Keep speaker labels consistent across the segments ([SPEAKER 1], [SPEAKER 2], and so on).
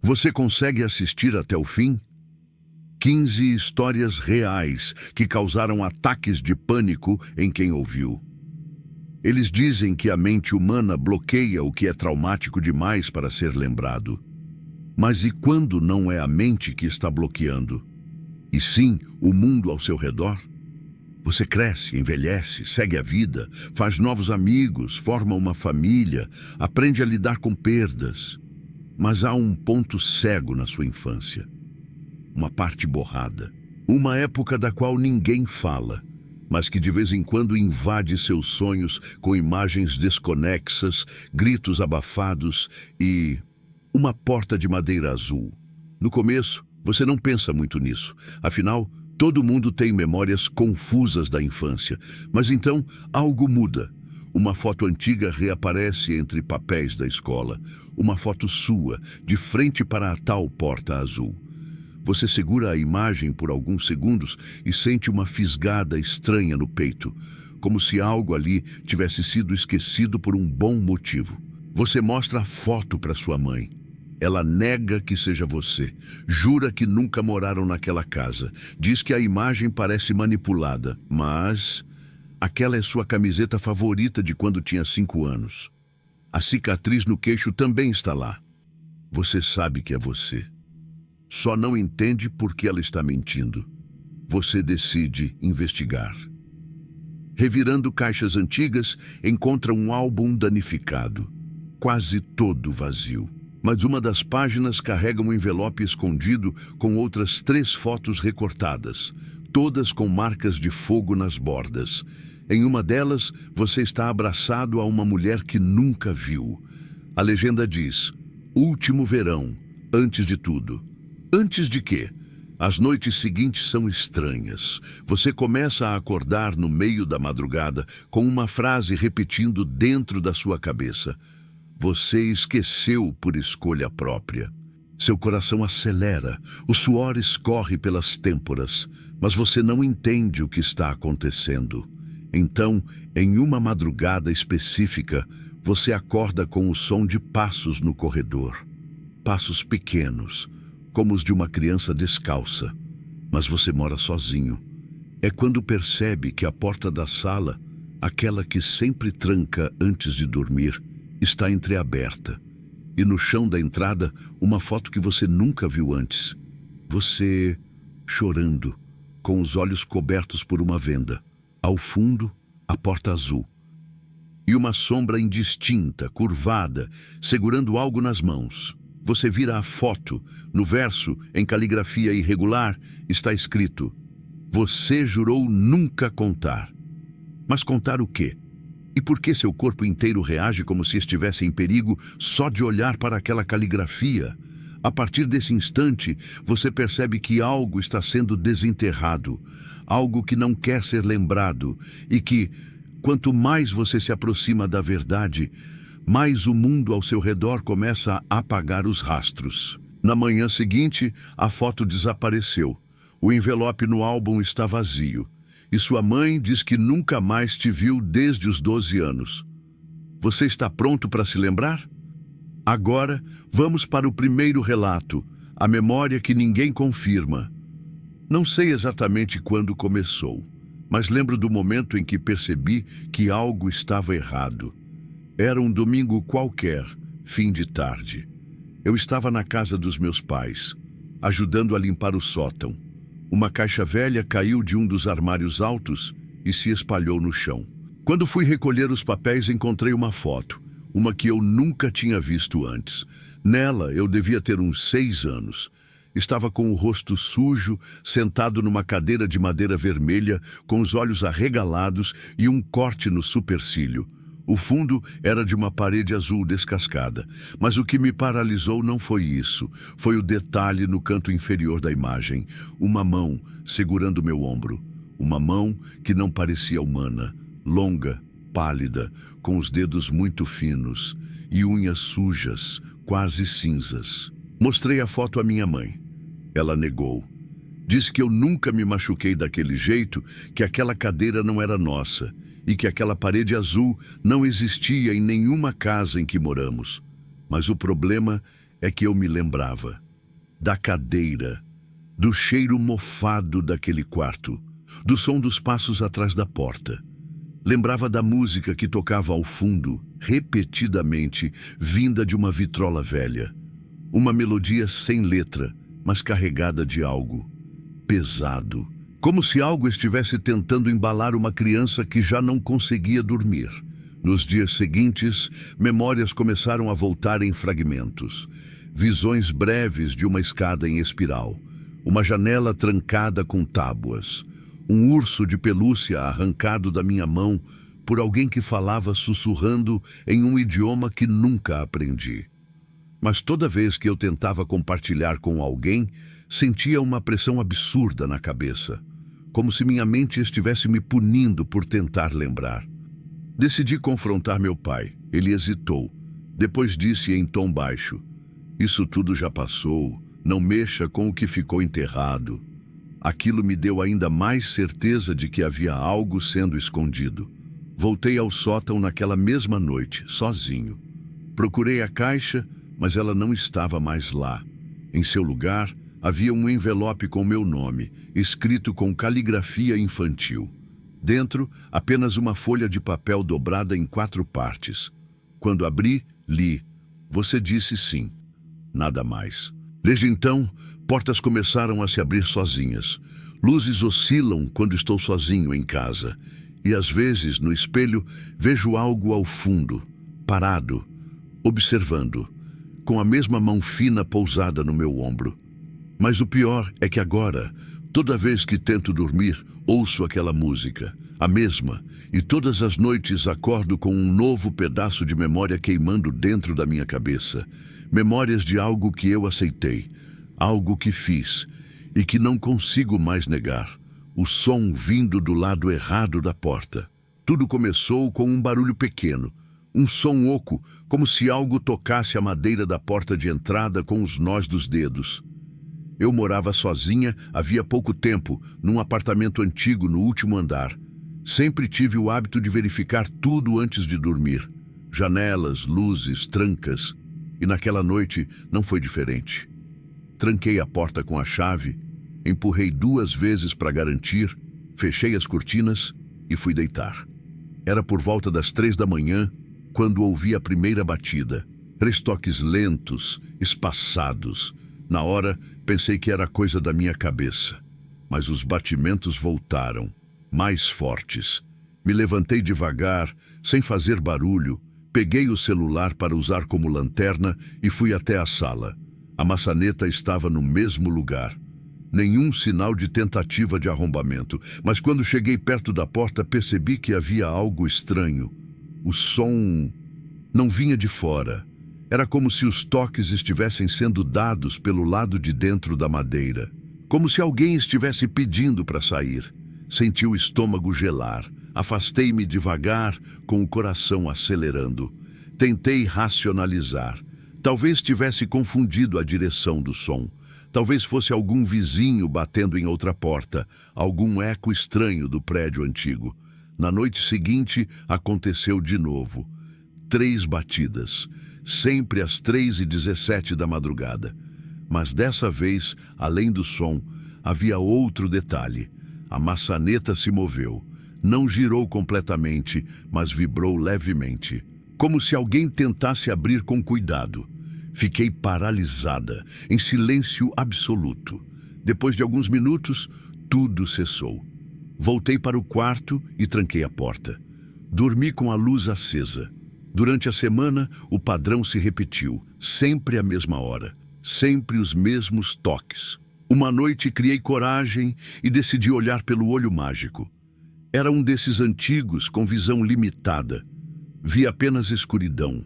[SPEAKER 1] Você consegue assistir até o fim? 15 histórias reais que causaram ataques de pânico em quem ouviu. Eles dizem que a mente humana bloqueia o que é traumático demais para ser lembrado. Mas e quando não é a mente que está bloqueando? E sim, o mundo ao seu redor? Você cresce, envelhece, segue a vida, faz novos amigos, forma uma família, aprende a lidar com perdas. Mas há um ponto cego na sua infância. Uma parte borrada. Uma época da qual ninguém fala, mas que de vez em quando invade seus sonhos com imagens desconexas, gritos abafados e uma porta de madeira azul. No começo, você não pensa muito nisso. Afinal, todo mundo tem memórias confusas da infância. Mas então, algo muda. Uma foto antiga reaparece entre papéis da escola. Uma foto sua, de frente para a tal porta azul. Você segura a imagem por alguns segundos e sente uma fisgada estranha no peito, como se algo ali tivesse sido esquecido por um bom motivo. Você mostra a foto para sua mãe. Ela nega que seja você, jura que nunca moraram naquela casa, diz que a imagem parece manipulada, mas aquela é sua camiseta favorita de quando tinha 5 anos. A cicatriz no queixo também está lá. Você sabe que é você. Só não entende por que ela está mentindo. Você decide investigar. Revirando caixas antigas, encontra um álbum danificado, quase todo vazio. Mas uma das páginas carrega um envelope escondido com outras 3 fotos recortadas, todas com marcas de fogo nas bordas. Em uma delas, você está abraçado a uma mulher que nunca viu. A legenda diz: último verão, antes de tudo. Antes de quê? As noites seguintes são estranhas. Você começa a acordar no meio da madrugada com uma frase repetindo dentro da sua cabeça. Você esqueceu por escolha própria. Seu coração acelera, o suor escorre pelas têmporas, mas você não entende o que está acontecendo. Então, em uma madrugada específica, você acorda com o som de passos no corredor. Passos pequenos, como os de uma criança descalça. Mas você mora sozinho. É quando percebe que a porta da sala, aquela que sempre tranca antes de dormir, está entreaberta. E no chão da entrada, uma foto que você nunca viu antes. Você chorando, com os olhos cobertos por uma venda. Ao fundo, a porta azul. E uma sombra indistinta, curvada, segurando algo nas mãos. Você vira a foto. No verso, em caligrafia irregular, está escrito: você jurou nunca contar. Mas contar o quê? E por que seu corpo inteiro reage como se estivesse em perigo só de olhar para aquela caligrafia? A partir desse instante, você percebe que algo está sendo desenterrado, algo que não quer ser lembrado e que, quanto mais você se aproxima da verdade, mais o mundo ao seu redor começa a apagar os rastros. Na manhã seguinte, a foto desapareceu. O envelope no álbum está vazio. E sua mãe diz que nunca mais te viu desde os 12 anos. Você está pronto para se lembrar? Agora, vamos para o primeiro relato, a memória que ninguém confirma. Não sei exatamente quando começou, mas lembro do momento em que percebi que algo estava errado. Era um domingo qualquer, fim de tarde. Eu estava na casa dos meus pais, ajudando a limpar o sótão. Uma caixa velha caiu de um dos armários altos e se espalhou no chão. Quando fui recolher os papéis, encontrei uma foto, uma que eu nunca tinha visto antes. Nela, eu devia ter uns 6 anos. Estava com o rosto sujo, sentado numa cadeira de madeira vermelha, com os olhos arregalados e um corte no supercílio. O fundo era de uma parede azul descascada, mas o que me paralisou não foi isso. Foi o detalhe no canto inferior da imagem. Uma mão segurando meu ombro. Uma mão que não parecia humana, longa, pálida, com os dedos muito finos e unhas sujas, quase cinzas. Mostrei a foto à minha mãe. Ela negou. Disse que eu nunca me machuquei daquele jeito, que aquela cadeira não era nossa e que aquela parede azul não existia em nenhuma casa em que moramos. Mas o problema é que eu me lembrava da cadeira, do cheiro mofado daquele quarto, do som dos passos atrás da porta. Lembrava da música que tocava ao fundo, repetidamente, vinda de uma vitrola velha. Uma melodia sem letra, mas carregada de algo pesado. Como se algo estivesse tentando embalar uma criança que já não conseguia dormir. Nos dias seguintes, memórias começaram a voltar em fragmentos. Visões breves de uma escada em espiral, uma janela trancada com tábuas, um urso de pelúcia arrancado da minha mão por alguém que falava sussurrando em um idioma que nunca aprendi. Mas toda vez que eu tentava compartilhar com alguém, sentia uma pressão absurda na cabeça, como se minha mente estivesse me punindo por tentar lembrar. Decidi confrontar meu pai. Ele hesitou. Depois disse em tom baixo: "Isso tudo já passou. Não mexa com o que ficou enterrado." Aquilo me deu ainda mais certeza de que havia algo sendo escondido. Voltei ao sótão naquela mesma noite, sozinho. Procurei a caixa, mas ela não estava mais lá. Em seu lugar, havia um envelope com meu nome, escrito com caligrafia infantil. Dentro, apenas uma folha de papel dobrada em 4 partes. Quando abri, li: "Você disse sim." Nada mais. Desde então, portas começaram a se abrir sozinhas. Luzes oscilam quando estou sozinho em casa. E às vezes, no espelho, vejo algo ao fundo, parado, observando, com a mesma mão fina pousada no meu ombro. Mas o pior é que agora, toda vez que tento dormir, ouço aquela música, a mesma, e todas as noites acordo com um novo pedaço de memória queimando dentro da minha cabeça. Memórias de algo que eu aceitei, algo que fiz e que não consigo mais negar. O som vindo do lado errado da porta. Tudo começou com um barulho pequeno, um som oco, como se algo tocasse a madeira da porta de entrada com os nós dos dedos. Eu morava sozinha havia pouco tempo, num apartamento antigo no último andar. Sempre tive o hábito de verificar tudo antes de dormir. Janelas, luzes, trancas. E naquela noite não foi diferente. Tranquei a porta com a chave, empurrei 2 vezes para garantir, fechei as cortinas e fui deitar. Era por volta das 3 da manhã, quando ouvi a primeira batida. 3 toques lentos, espaçados. Na hora, pensei que era coisa da minha cabeça. Mas os batimentos voltaram, mais fortes. Me levantei devagar, sem fazer barulho, peguei o celular para usar como lanterna e fui até a sala. A maçaneta estava no mesmo lugar. Nenhum sinal de tentativa de arrombamento, mas quando cheguei perto da porta percebi que havia algo estranho. O som não vinha de fora. Era como se os toques estivessem sendo dados pelo lado de dentro da madeira. Como se alguém estivesse pedindo para sair. Senti o estômago gelar. Afastei-me devagar, com o coração acelerando. Tentei racionalizar. Talvez tivesse confundido a direção do som. Talvez fosse algum vizinho batendo em outra porta, algum eco estranho do prédio antigo. Na noite seguinte, aconteceu de novo. 3 batidas, sempre às 3h17 da madrugada. Mas dessa vez, além do som, havia outro detalhe. A maçaneta se moveu. Não girou completamente, mas vibrou levemente, como se alguém tentasse abrir com cuidado. Fiquei paralisada, em silêncio absoluto. Depois de alguns minutos, tudo cessou. Voltei para o quarto e tranquei a porta. Dormi com a luz acesa. Durante a semana, o padrão se repetiu, sempre à mesma hora, sempre os mesmos toques. Uma noite criei coragem e decidi olhar pelo olho mágico. Era um desses antigos com visão limitada. Vi apenas escuridão,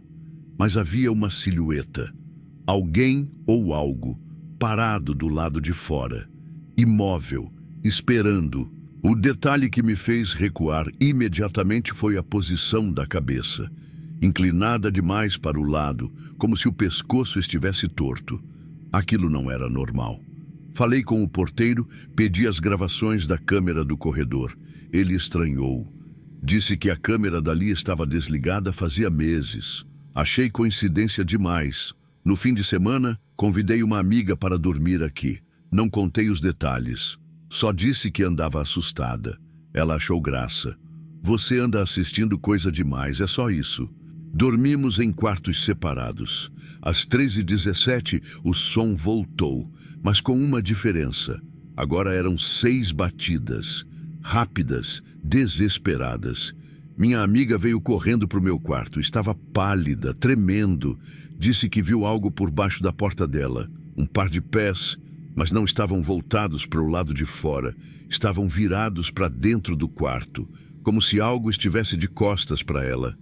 [SPEAKER 1] mas havia uma silhueta. Alguém ou algo, parado do lado de fora, imóvel, esperando. O detalhe que me fez recuar imediatamente foi a posição da cabeça, inclinada demais para o lado, como se o pescoço estivesse torto. Aquilo não era normal. Falei com o porteiro, pedi as gravações da câmera do corredor. Ele estranhou. Disse que a câmera dali estava desligada fazia meses. Achei coincidência demais, No fim de semana, convidei uma amiga para dormir aqui. Não contei os detalhes. Só disse que andava assustada. Ela achou graça. Você anda assistindo coisa demais, é só isso. Dormimos em quartos separados. Às 3h17, o som voltou, mas com uma diferença. Agora eram 6 batidas, rápidas, desesperadas. Minha amiga veio correndo para o meu quarto. Estava pálida, tremendo. Disse que viu algo por baixo da porta dela. Um par de pés, mas não estavam voltados para o lado de fora. Estavam virados para dentro do quarto, como se algo estivesse de costas para ela,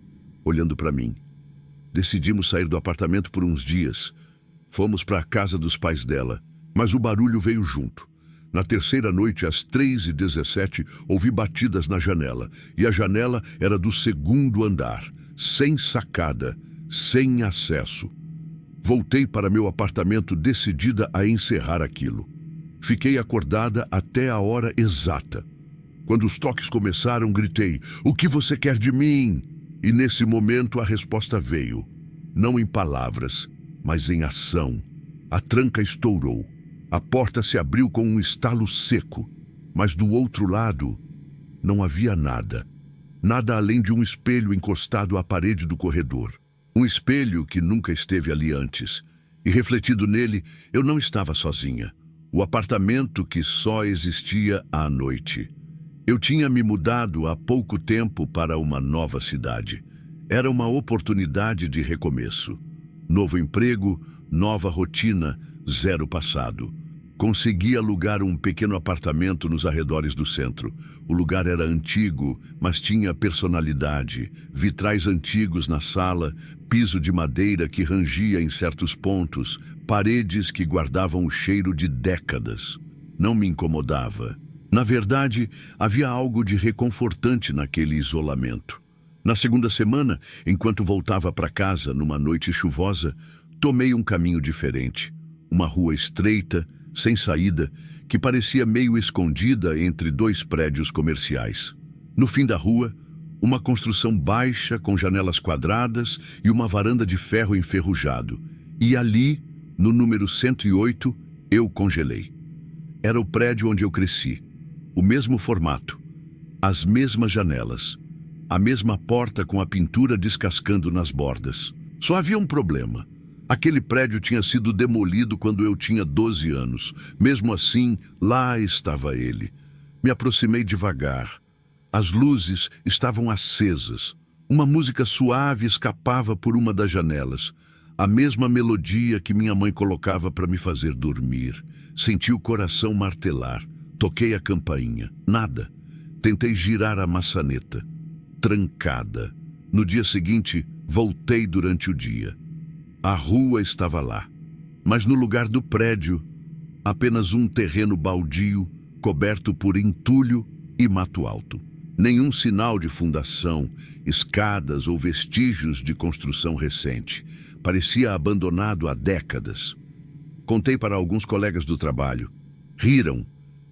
[SPEAKER 1] olhando para mim. Decidimos sair do apartamento por uns dias. Fomos para a casa dos pais dela, mas o barulho veio junto. Na terceira noite, às 3h17, ouvi batidas na janela, e a janela era do segundo andar, sem sacada, sem acesso. Voltei para meu apartamento decidida a encerrar aquilo. Fiquei acordada até a hora exata. Quando os toques começaram, gritei: "O que você quer de mim?" E nesse momento a resposta veio, não em palavras, mas em ação. A tranca estourou. A porta se abriu com um estalo seco, mas do outro lado não havia nada. Nada além de um espelho encostado à parede do corredor. Um espelho que nunca esteve ali antes. E refletido nele, eu não estava sozinha. O apartamento que só existia à noite. Eu tinha me mudado há pouco tempo para uma nova cidade. Era uma oportunidade de recomeço. Novo emprego, nova rotina, zero passado. Consegui alugar um pequeno apartamento nos arredores do centro. O lugar era antigo, mas tinha personalidade. Vitrais antigos na sala, piso de madeira que rangia em certos pontos, paredes que guardavam o cheiro de décadas. Não me incomodava. Na verdade, havia algo de reconfortante naquele isolamento. Na segunda semana, enquanto voltava para casa numa noite chuvosa, tomei um caminho diferente. Uma rua estreita, sem saída, que parecia meio escondida entre 2 prédios comerciais. No fim da rua, uma construção baixa com janelas quadradas e uma varanda de ferro enferrujado. E ali, no número 108, eu congelei. Era o prédio onde eu cresci. O mesmo formato, as mesmas janelas, a mesma porta com a pintura descascando nas bordas. Só havia um problema. Aquele prédio tinha sido demolido quando eu tinha 12 anos. Mesmo assim, lá estava ele. Me aproximei devagar. As luzes estavam acesas. Uma música suave escapava por uma das janelas. A mesma melodia que minha mãe colocava para me fazer dormir. Senti o coração martelar. Toquei a campainha. Nada. Tentei girar a maçaneta. Trancada. No dia seguinte, voltei durante o dia. A rua estava lá, mas no lugar do prédio, apenas um terreno baldio, coberto por entulho e mato alto. Nenhum sinal de fundação, escadas ou vestígios de construção recente. Parecia abandonado há décadas. Contei para alguns colegas do trabalho. Riram.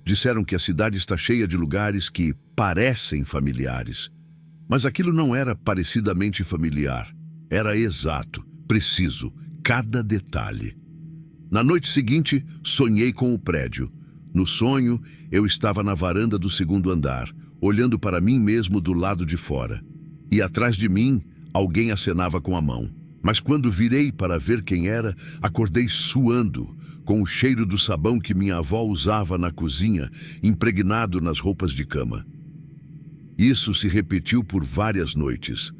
[SPEAKER 1] Disseram que a cidade está cheia de lugares que parecem familiares. Mas aquilo não era parecidamente familiar. Era exato. Preciso, cada detalhe. Na noite seguinte, sonhei com o prédio. No sonho, eu estava na varanda do segundo andar, olhando para mim mesmo do lado de fora. E atrás de mim, alguém acenava com a mão. Mas quando virei para ver quem era, acordei suando, com o cheiro do sabão que minha avó usava na cozinha, impregnado nas roupas de cama. Isso se repetiu por várias noites.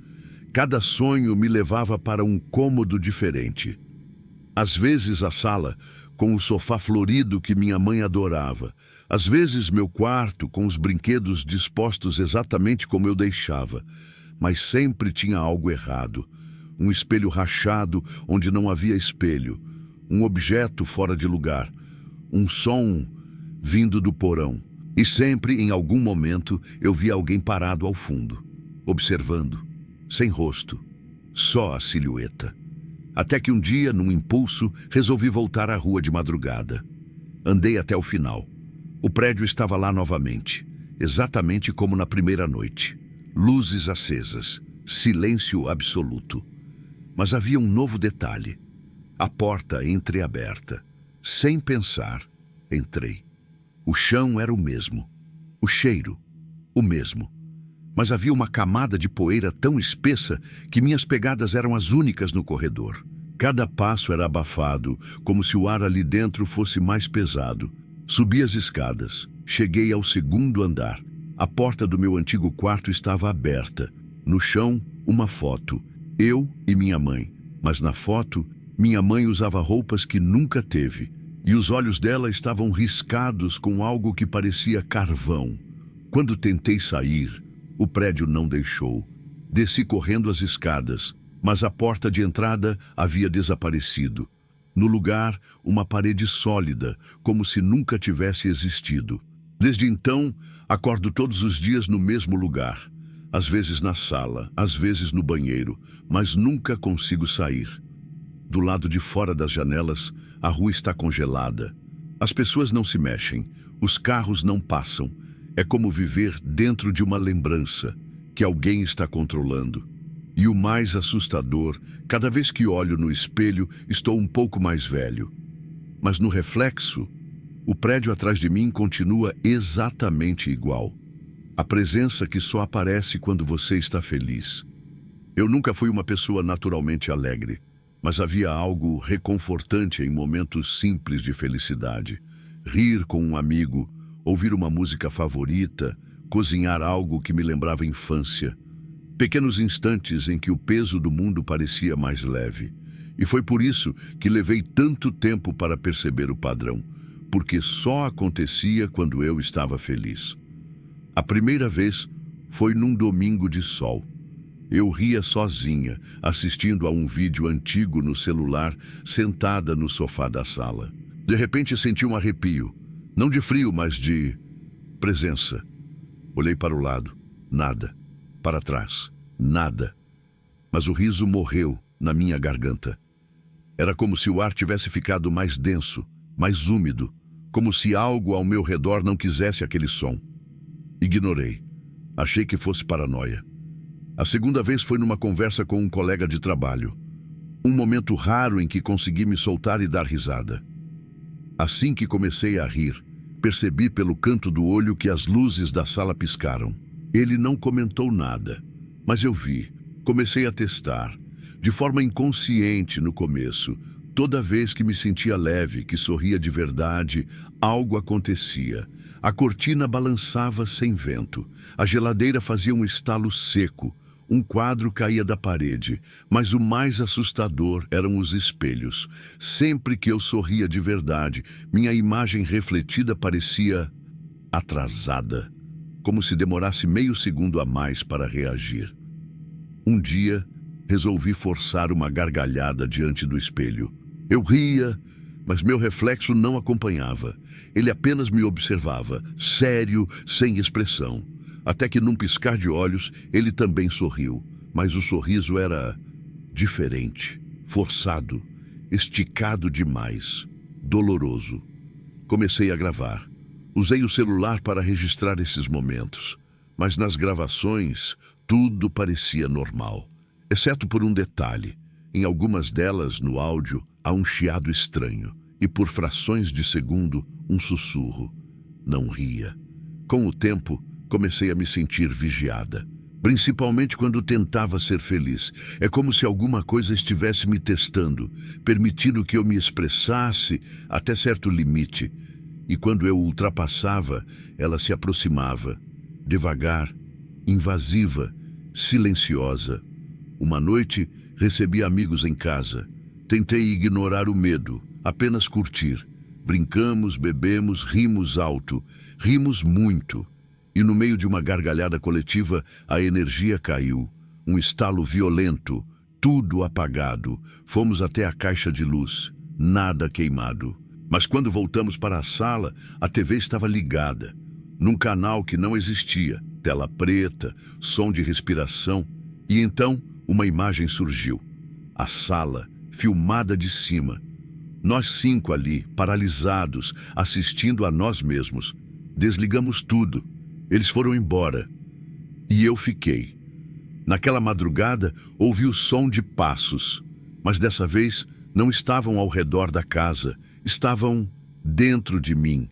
[SPEAKER 1] Cada sonho me levava para um cômodo diferente. Às vezes a sala, com o sofá florido que minha mãe adorava. Às vezes meu quarto, com os brinquedos dispostos exatamente como eu deixava. Mas sempre tinha algo errado. Um espelho rachado onde não havia espelho. Um objeto fora de lugar. Um som vindo do porão. E sempre, em algum momento, eu via alguém parado ao fundo, observando. Sem rosto, só a silhueta. Até que um dia, num impulso, resolvi voltar à rua de madrugada. Andei até o final. O prédio estava lá novamente, exatamente como na primeira noite. Luzes acesas, silêncio absoluto. Mas havia um novo detalhe. A porta entreaberta. Sem pensar, entrei. O chão era o mesmo. O cheiro, o mesmo. Mas havia uma camada de poeira tão espessa que minhas pegadas eram as únicas no corredor. Cada passo era abafado, como se o ar ali dentro fosse mais pesado. Subi as escadas. Cheguei ao segundo andar. A porta do meu antigo quarto estava aberta. No chão, uma foto. Eu e minha mãe. Mas na foto, minha mãe usava roupas que nunca teve. E os olhos dela estavam riscados com algo que parecia carvão. Quando tentei sair, o prédio não deixou. Desci correndo as escadas, mas a porta de entrada havia desaparecido. No lugar, uma parede sólida, como se nunca tivesse existido. Desde então, acordo todos os dias no mesmo lugar. Às vezes na sala, às vezes no banheiro, mas nunca consigo sair. Do lado de fora das janelas, a rua está congelada. As pessoas não se mexem, os carros não passam. É como viver dentro de uma lembrança que alguém está controlando. E o mais assustador, cada vez que olho no espelho, estou um pouco mais velho. Mas no reflexo, o prédio atrás de mim continua exatamente igual. A presença que só aparece quando você está feliz. Eu nunca fui uma pessoa naturalmente alegre, mas havia algo reconfortante em momentos simples de felicidade. Rir com um amigo, ouvir uma música favorita, cozinhar algo que me lembrava a infância. Pequenos instantes em que o peso do mundo parecia mais leve. E foi por isso que levei tanto tempo para perceber o padrão, porque só acontecia quando eu estava feliz. A primeira vez foi num domingo de sol. Eu ria sozinha, assistindo a um vídeo antigo no celular, sentada no sofá da sala. De repente senti um arrepio, não de frio, mas de presença. Olhei para o lado, nada. Para trás, nada. Mas o riso morreu na minha garganta. Era como se o ar tivesse ficado mais denso, mais úmido, como se algo ao meu redor não quisesse aquele som. Ignorei. Achei que fosse paranoia. A segunda vez foi numa conversa com um colega de trabalho. Um momento raro em que consegui me soltar e dar risada. Assim que comecei a rir, percebi pelo canto do olho que as luzes da sala piscaram. Ele não comentou nada, mas eu vi. Comecei a testar, de forma inconsciente no começo. Toda vez que me sentia leve, que sorria de verdade, algo acontecia. A cortina balançava sem vento. A geladeira fazia um estalo seco. Um quadro caía da parede, mas o mais assustador eram os espelhos. Sempre que eu sorria de verdade, minha imagem refletida parecia atrasada, como se demorasse meio segundo a mais para reagir. Um dia, resolvi forçar uma gargalhada diante do espelho. Eu ria, mas meu reflexo não acompanhava. Ele apenas me observava, sério, sem expressão. Até que num piscar de olhos, ele também sorriu. Mas o sorriso era diferente, forçado, esticado demais, doloroso. Comecei a gravar. Usei o celular para registrar esses momentos. Mas nas gravações, tudo parecia normal. Exceto por um detalhe. Em algumas delas, no áudio, há um chiado estranho. E por frações de segundo, um sussurro. Não ria. Com o tempo, comecei a me sentir vigiada, principalmente quando tentava ser feliz. É como se alguma coisa estivesse me testando, permitindo que eu me expressasse até certo limite. E quando eu ultrapassava, ela se aproximava, devagar, invasiva, silenciosa. Uma noite, recebi amigos em casa. Tentei ignorar o medo, apenas curtir. Brincamos, bebemos, rimos alto, rimos muito. E no meio de uma gargalhada coletiva, a energia caiu. Um estalo violento, tudo apagado. Fomos até a caixa de luz, nada queimado. Mas quando voltamos para a sala, a TV estava ligada. Num canal que não existia, tela preta, som de respiração. E então, uma imagem surgiu. A sala, filmada de cima. Nós 5 ali, paralisados, assistindo a nós mesmos. Desligamos tudo. Eles foram embora. E eu fiquei. Naquela madrugada, ouvi o som de passos. Mas dessa vez, Não estavam ao redor da casa, estavam dentro de mim,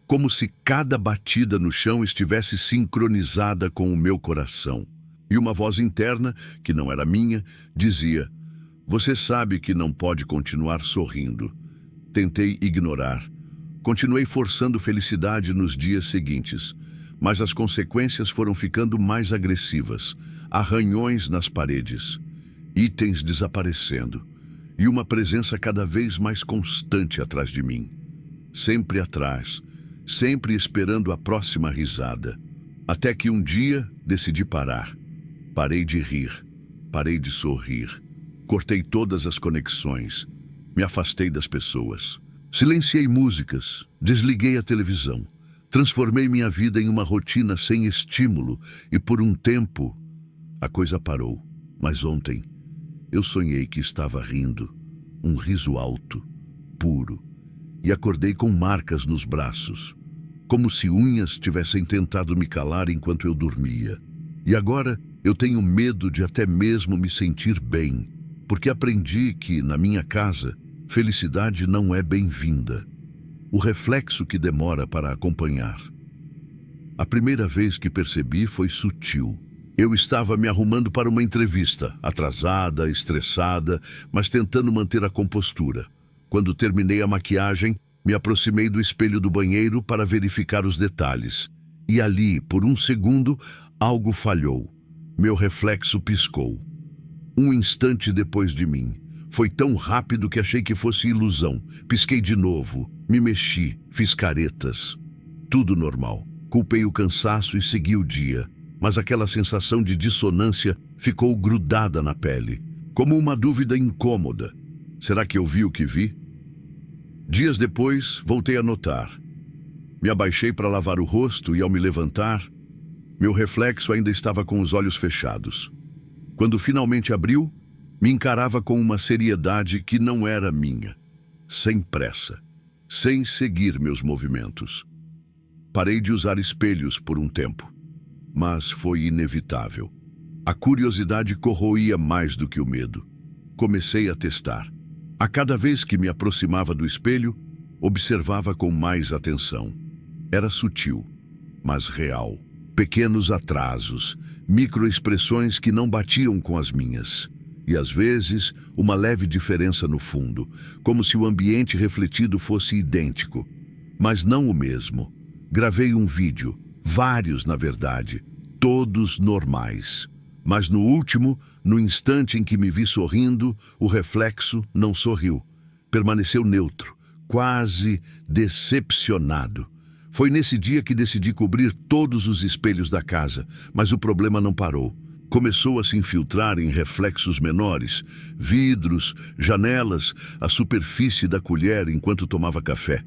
[SPEAKER 1] como se cada batida no chão estivesse sincronizada com o meu coração. E uma voz interna, que não era minha, dizia: "Você sabe que não pode continuar sorrindo." Tentei ignorar. Continuei forçando felicidade nos dias seguintes, mas as consequências foram ficando mais agressivas. Arranhões nas paredes, itens desaparecendo e uma presença cada vez mais constante atrás de mim. Sempre atrás, sempre esperando a próxima risada. Até que um dia decidi parar. Parei de rir, parei de sorrir. Cortei todas as conexões, me afastei das pessoas. Silenciei músicas, desliguei a televisão. Transformei minha vida em uma rotina sem estímulo e por um tempo a coisa parou. Mas ontem eu sonhei que estava rindo, um riso alto, puro, e acordei com marcas nos braços, como se unhas tivessem tentado me calar enquanto eu dormia. E agora eu tenho medo de até mesmo me sentir bem, porque aprendi que, na minha casa, felicidade não é bem-vinda. O reflexo que demora para acompanhar. A primeira vez que percebi foi sutil. Eu estava me arrumando para uma entrevista, atrasada, estressada, mas tentando manter a compostura. Quando terminei a maquiagem, me aproximei do espelho do banheiro para verificar os detalhes. E ali, por um segundo, algo falhou. Meu reflexo piscou. Um instante depois de mim. Foi tão rápido que achei que fosse ilusão. Pisquei de novo, me mexi, fiz caretas. Tudo normal. Culpei o cansaço e segui o dia. Mas aquela sensação de dissonância ficou grudada na pele, como uma dúvida incômoda. Será que eu vi o que vi? Dias depois, voltei a notar. Me abaixei para lavar o rosto e, ao me levantar, meu reflexo ainda estava com os olhos fechados. Quando finalmente abriu, me encarava com uma seriedade que não era minha, sem pressa, sem seguir meus movimentos. Parei de usar espelhos por um tempo, mas foi inevitável. A curiosidade corroía mais do que o medo. Comecei a testar. A cada vez que me aproximava do espelho, observava com mais atenção. Era sutil, mas real. Pequenos atrasos, microexpressões que não batiam com as minhas. E às vezes, uma leve diferença no fundo, como se o ambiente refletido fosse idêntico, mas não o mesmo. Gravei um vídeo, vários na verdade, todos normais. Mas no último, no instante em que me vi sorrindo, o reflexo não sorriu. Permaneceu neutro, quase decepcionado. Foi nesse dia que decidi cobrir todos os espelhos da casa, mas o problema não parou. Começou a se infiltrar em reflexos menores, vidros, janelas, a superfície da colher enquanto tomava café.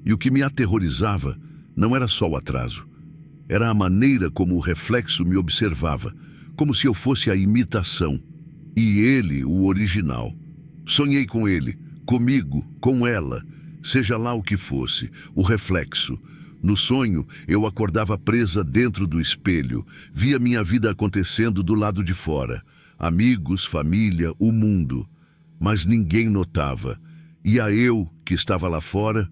[SPEAKER 1] E o que me aterrorizava não era só o atraso. Era a maneira como o reflexo me observava, como se eu fosse a imitação, e ele o original. Sonhei com ele, comigo, com ela, seja lá o que fosse, o reflexo. No sonho, eu acordava presa dentro do espelho, via minha vida acontecendo do lado de fora, amigos, família, o mundo. Mas ninguém notava, e a eu que estava lá fora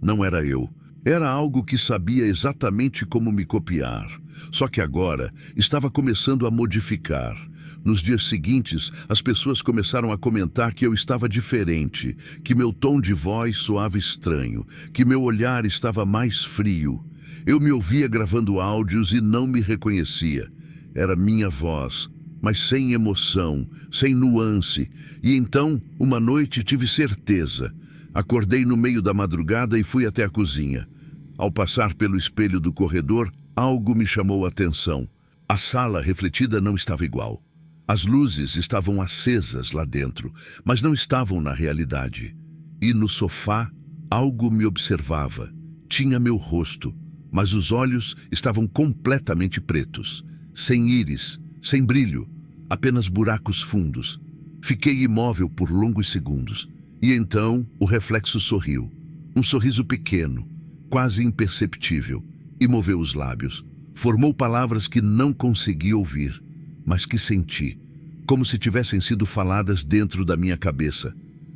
[SPEAKER 1] não era eu. Era algo que sabia exatamente como me copiar, só que agora estava começando a modificar. Nos dias seguintes, as pessoas começaram a comentar que eu estava diferente, que meu tom de voz soava estranho, que meu olhar estava mais frio. Eu me ouvia gravando áudios e não me reconhecia. Era minha voz, mas sem emoção, sem nuance. E então, uma noite, tive certeza. Acordei no meio da madrugada e fui até a cozinha. Ao passar pelo espelho do corredor, algo me chamou a atenção. A sala refletida não estava igual. As luzes estavam acesas lá dentro, mas não estavam na realidade. E no sofá, algo me observava. Tinha meu rosto, mas os olhos estavam completamente pretos, sem íris, sem brilho, apenas buracos fundos. Fiquei imóvel por longos segundos. E então o reflexo sorriu. Um sorriso pequeno, quase imperceptível, e moveu os lábios. Formou palavras que não consegui ouvir, mas que senti, como se tivessem sido faladas dentro da minha cabeça.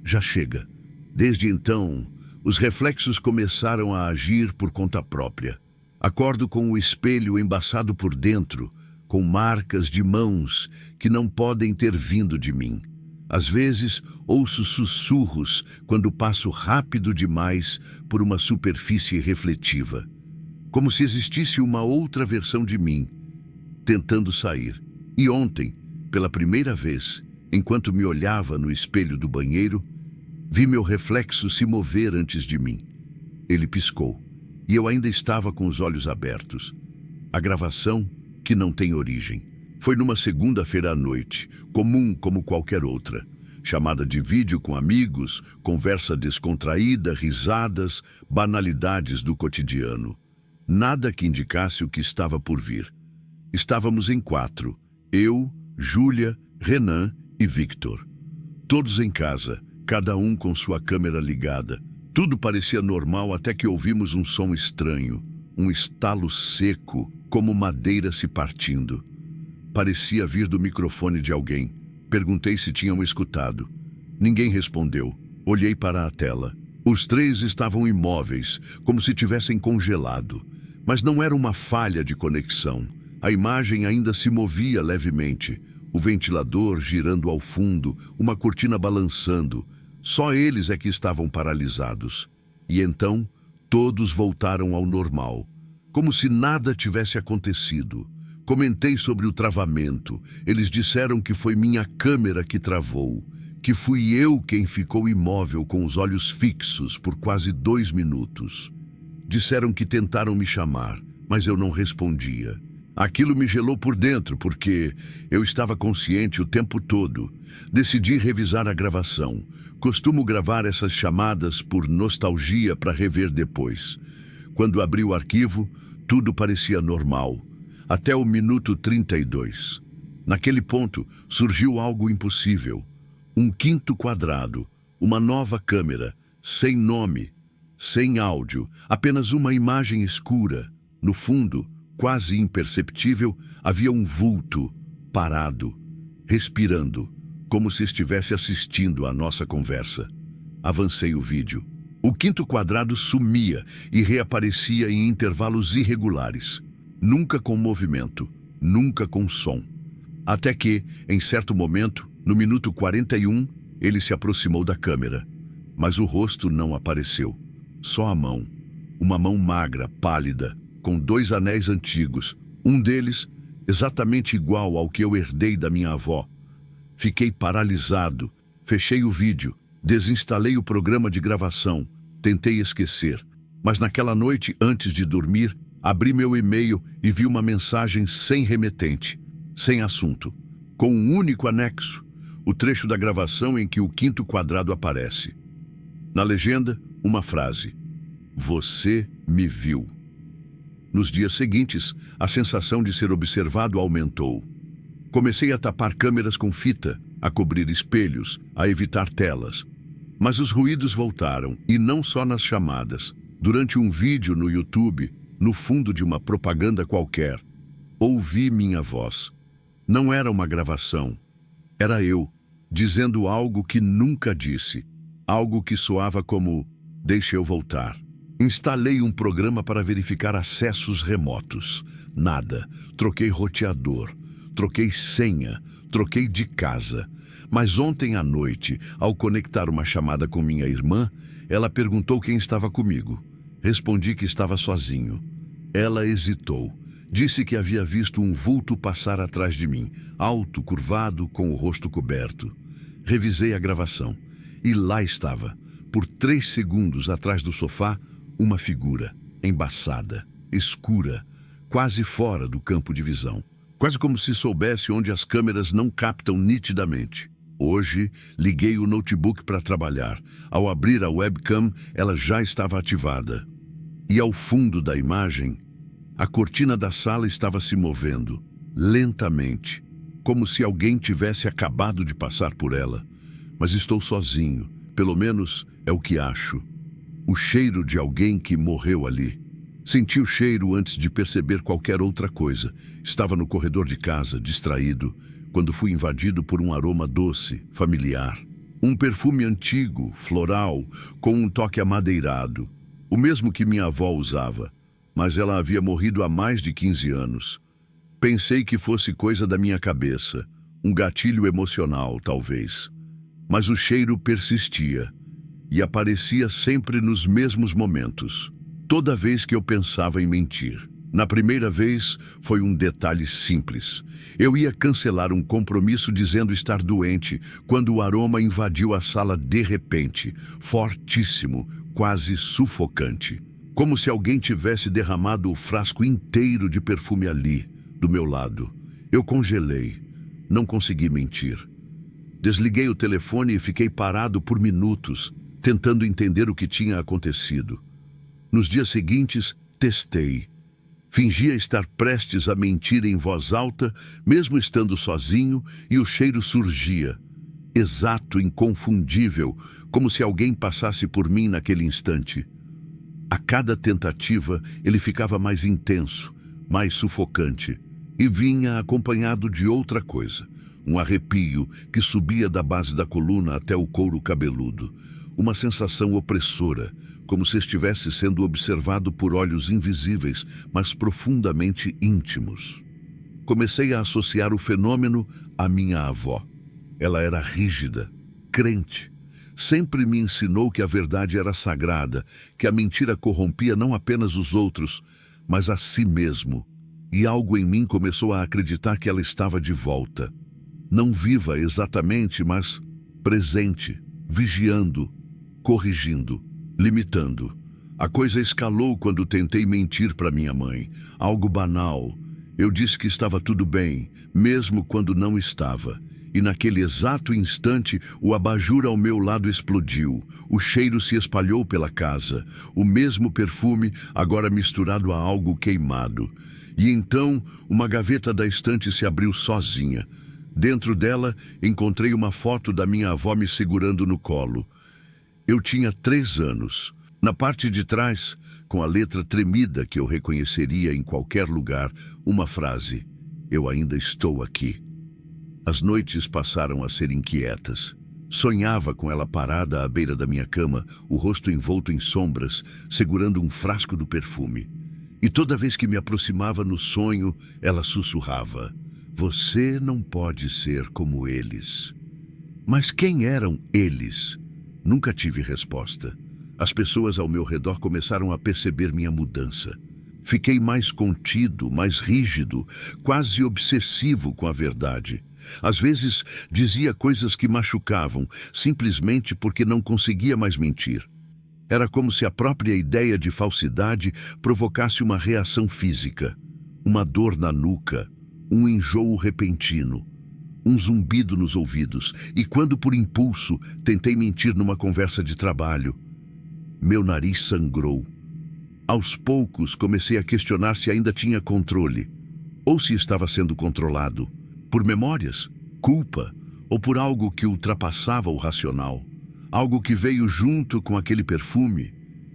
[SPEAKER 1] já chega. Desde então, os reflexos começaram a agir por conta própria. Acordo com o espelho embaçado por dentro, com marcas de mãos que não podem ter vindo de mim. Às vezes, ouço sussurros quando passo rápido demais por uma superfície refletiva, como se existisse uma outra versão de mim, tentando sair. E ontem, pela primeira vez, enquanto me olhava no espelho do banheiro, vi meu reflexo se mover antes de mim. Ele piscou, e eu ainda estava com os olhos abertos. A gravação, que não tem origem, foi numa segunda-feira à noite, comum como qualquer outra. Chamada de vídeo com amigos, conversa descontraída, risadas, banalidades do cotidiano. Nada que indicasse o que estava por vir. Estávamos em 4, eu, Júlia, Renan e Victor. Todos em casa, cada um com sua câmera ligada. Tudo parecia normal até que ouvimos um som estranho, um estalo seco, como madeira se partindo. Parecia vir do microfone de alguém. Perguntei se tinham escutado. Ninguém respondeu. Olhei para a tela. Os 3 estavam imóveis, como se tivessem congelado. Mas não era uma falha de conexão. A imagem ainda se movia levemente. O ventilador girando ao fundo, uma cortina balançando. Só eles é que estavam paralisados. E então, todos voltaram ao normal, como se nada tivesse acontecido. Comentei sobre o travamento. Eles disseram que foi minha câmera que travou, que fui eu quem ficou imóvel com os olhos fixos por quase 2 minutos. Disseram que tentaram me chamar, mas eu não respondia. Aquilo me gelou por dentro, porque eu estava consciente o tempo todo. Decidi revisar a gravação. Costumo gravar essas chamadas por nostalgia para rever depois. Quando abri o arquivo, tudo parecia normal. Até o minuto 32. Naquele ponto, surgiu algo impossível. Um 5º quadrado, uma nova câmera, sem nome, sem áudio, apenas uma imagem escura. No fundo, quase imperceptível, havia um vulto, parado, respirando, como se estivesse assistindo à nossa conversa. Avancei o vídeo. O 5º quadrado sumia e reaparecia em intervalos irregulares. Nunca com movimento, nunca com som. Até que, em certo momento, no minuto 41, ele se aproximou da câmera. Mas o rosto não apareceu. Só a mão. Uma mão magra, pálida, com 2 anéis antigos. Um deles, exatamente igual ao que eu herdei da minha avó. Fiquei paralisado. Fechei o vídeo. Desinstalei o programa de gravação. Tentei esquecer. Mas naquela noite, antes de dormir, abri meu e-mail e vi uma mensagem sem remetente, sem assunto, com um único anexo, o trecho da gravação em que o 5º quadrado aparece. Na legenda, uma frase: "Você me viu". Nos dias seguintes, a sensação de ser observado aumentou. Comecei a tapar câmeras com fita, a cobrir espelhos, a evitar telas. Mas os ruídos voltaram, e não só nas chamadas. Durante um vídeo no YouTube, no fundo de uma propaganda qualquer, ouvi minha voz. Não era uma gravação. Era eu, dizendo algo que nunca disse. Algo que soava como: "Deixa eu voltar". Instalei um programa para verificar acessos remotos. Nada. Troquei roteador. Troquei senha. Troquei de casa. Mas ontem à noite, ao conectar uma chamada com minha irmã, ela perguntou quem estava comigo. Respondi que estava sozinho. Ela hesitou. Disse que havia visto um vulto passar atrás de mim, alto, curvado, com o rosto coberto. Revisei a gravação. E lá estava, por 3 segundos atrás do sofá, uma figura, embaçada, escura, quase fora do campo de visão. Quase como se soubesse onde as câmeras não captam nitidamente. Hoje, liguei o notebook para trabalhar. Ao abrir a webcam, ela já estava ativada. E ao fundo da imagem, a cortina da sala estava se movendo, lentamente, como se alguém tivesse acabado de passar por ela. Mas estou sozinho, pelo menos é o que acho. O cheiro de alguém que morreu ali. Senti o cheiro antes de perceber qualquer outra coisa. Estava no corredor de casa, distraído, quando fui invadido por um aroma doce, familiar. Um perfume antigo, floral, com um toque amadeirado, o mesmo que minha avó usava, mas ela havia morrido há mais de 15 anos. Pensei que fosse coisa da minha cabeça, um gatilho emocional, talvez. Mas o cheiro persistia e aparecia sempre nos mesmos momentos, toda vez que eu pensava em mentir. Na primeira vez, foi um detalhe simples. Eu ia cancelar um compromisso dizendo estar doente, quando o aroma invadiu a sala de repente, fortíssimo, quase sufocante. Como se alguém tivesse derramado o frasco inteiro de perfume ali, do meu lado. Eu congelei. Não consegui mentir. Desliguei o telefone e fiquei parado por minutos, tentando entender o que tinha acontecido. Nos dias seguintes, testei. Fingia estar prestes a mentir em voz alta, mesmo estando sozinho, e o cheiro surgia. Exato, inconfundível, como se alguém passasse por mim naquele instante. A cada tentativa, ele ficava mais intenso, mais sufocante, e vinha acompanhado de outra coisa. Um arrepio que subia da base da coluna até o couro cabeludo. Uma sensação opressora, como se estivesse sendo observado por olhos invisíveis, mas profundamente íntimos. Comecei a associar o fenômeno à minha avó. Ela era rígida, crente. Sempre me ensinou que a verdade era sagrada, que a mentira corrompia não apenas os outros, mas a si mesmo. E algo em mim começou a acreditar que ela estava de volta. Não viva exatamente, mas presente, vigiando, corrigindo, limitando. A coisa escalou quando tentei mentir para minha mãe. Algo banal. Eu disse que estava tudo bem, mesmo quando não estava. E naquele exato instante, o abajur ao meu lado explodiu. O cheiro se espalhou pela casa. O mesmo perfume, agora misturado a algo queimado. E então, uma gaveta da estante se abriu sozinha. Dentro dela, encontrei uma foto da minha avó me segurando no colo. Eu tinha 3 anos. Na parte de trás, com a letra tremida que eu reconheceria em qualquer lugar, uma frase: "Eu ainda estou aqui." As noites passaram a ser inquietas. Sonhava com ela parada à beira da minha cama, o rosto envolto em sombras, segurando um frasco do perfume. E toda vez que me aproximava no sonho, ela sussurrava: "Você não pode ser como eles." Mas quem eram eles? Nunca tive resposta. As pessoas ao meu redor começaram a perceber minha mudança. Fiquei mais contido, mais rígido, quase obsessivo com a verdade. Às vezes dizia coisas que machucavam, simplesmente porque não conseguia mais mentir. Era como se a própria ideia de falsidade provocasse uma reação física, uma dor na nuca, um enjoo repentino, um zumbido nos ouvidos, e quando por impulso tentei mentir numa conversa de trabalho, meu nariz sangrou. Aos poucos comecei a questionar se ainda tinha controle, ou se estava sendo controlado, por memórias, culpa, ou por algo que ultrapassava o racional, algo que veio junto com aquele perfume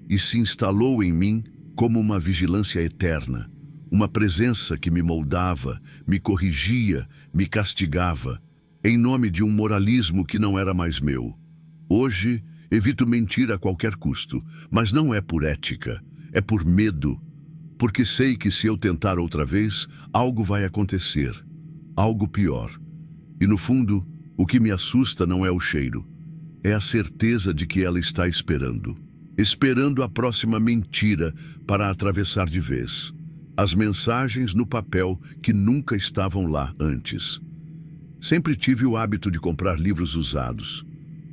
[SPEAKER 1] e se instalou em mim como uma vigilância eterna. Uma presença que me moldava, me corrigia, me castigava, em nome de um moralismo que não era mais meu. Hoje, evito mentir a qualquer custo, mas não é por ética, é por medo, porque sei que se eu tentar outra vez, algo vai acontecer, algo pior. E no fundo, o que me assusta não é o cheiro, é a certeza de que ela está esperando a próxima mentira para atravessar de vez. As mensagens no papel que nunca estavam lá antes. Sempre tive o hábito de comprar livros usados.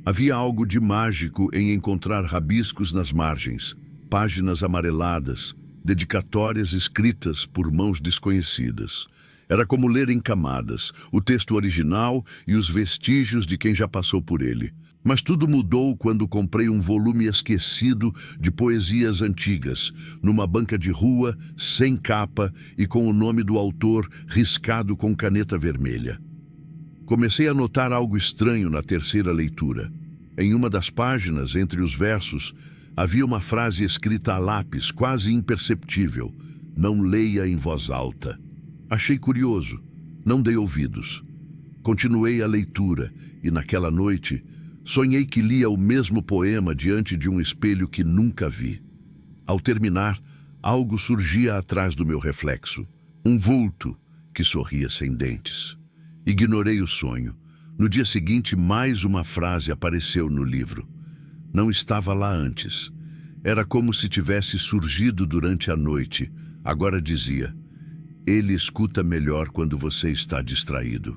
[SPEAKER 1] Havia algo de mágico em encontrar rabiscos nas margens, páginas amareladas, dedicatórias escritas por mãos desconhecidas. Era como ler em camadas, o texto original e os vestígios de quem já passou por ele. Mas tudo mudou quando comprei um volume esquecido de poesias antigas, numa banca de rua, sem capa e com o nome do autor riscado com caneta vermelha. Comecei a notar algo estranho na terceira leitura. Em uma das páginas, entre os versos, havia uma frase escrita a lápis, quase imperceptível: "Não leia em voz alta." Achei curioso, não dei ouvidos. Continuei a leitura e, naquela noite, Sonhei que lia o mesmo poema diante de um espelho que nunca vi. Ao terminar, algo surgia atrás do meu reflexo. Um vulto que sorria sem dentes. Ignorei o sonho. No dia seguinte, mais uma frase apareceu no livro. Não estava lá antes. Era como se tivesse surgido durante a noite. Agora dizia: ele escuta melhor quando você está distraído.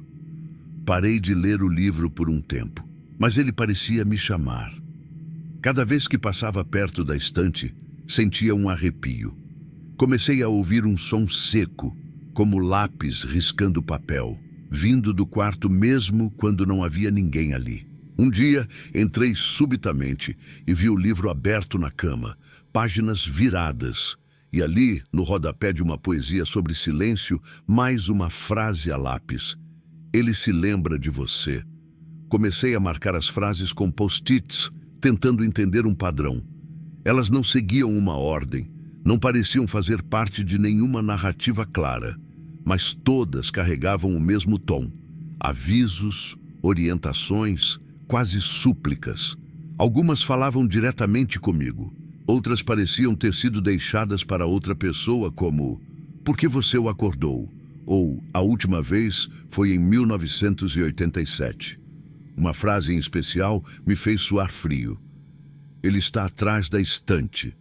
[SPEAKER 1] Parei de ler o livro por um tempo, mas ele parecia me chamar. Cada vez que passava perto da estante, sentia um arrepio. Comecei a ouvir um som seco, como lápis riscando papel, vindo do quarto mesmo quando não havia ninguém ali. Um dia, entrei subitamente e vi o livro aberto na cama, páginas viradas, e ali, no rodapé de uma poesia sobre silêncio, mais uma frase a lápis. Ele se lembra de você. Comecei a marcar as frases com post-its, tentando entender um padrão. Elas não seguiam uma ordem, não pareciam fazer parte de nenhuma narrativa clara, mas todas carregavam o mesmo tom. Avisos, orientações, quase súplicas. Algumas falavam diretamente comigo. Outras pareciam ter sido deixadas para outra pessoa, como: por que você o acordou? Ou a última vez foi em 1987. Uma frase em especial me fez suar frio. Ele está atrás da estante.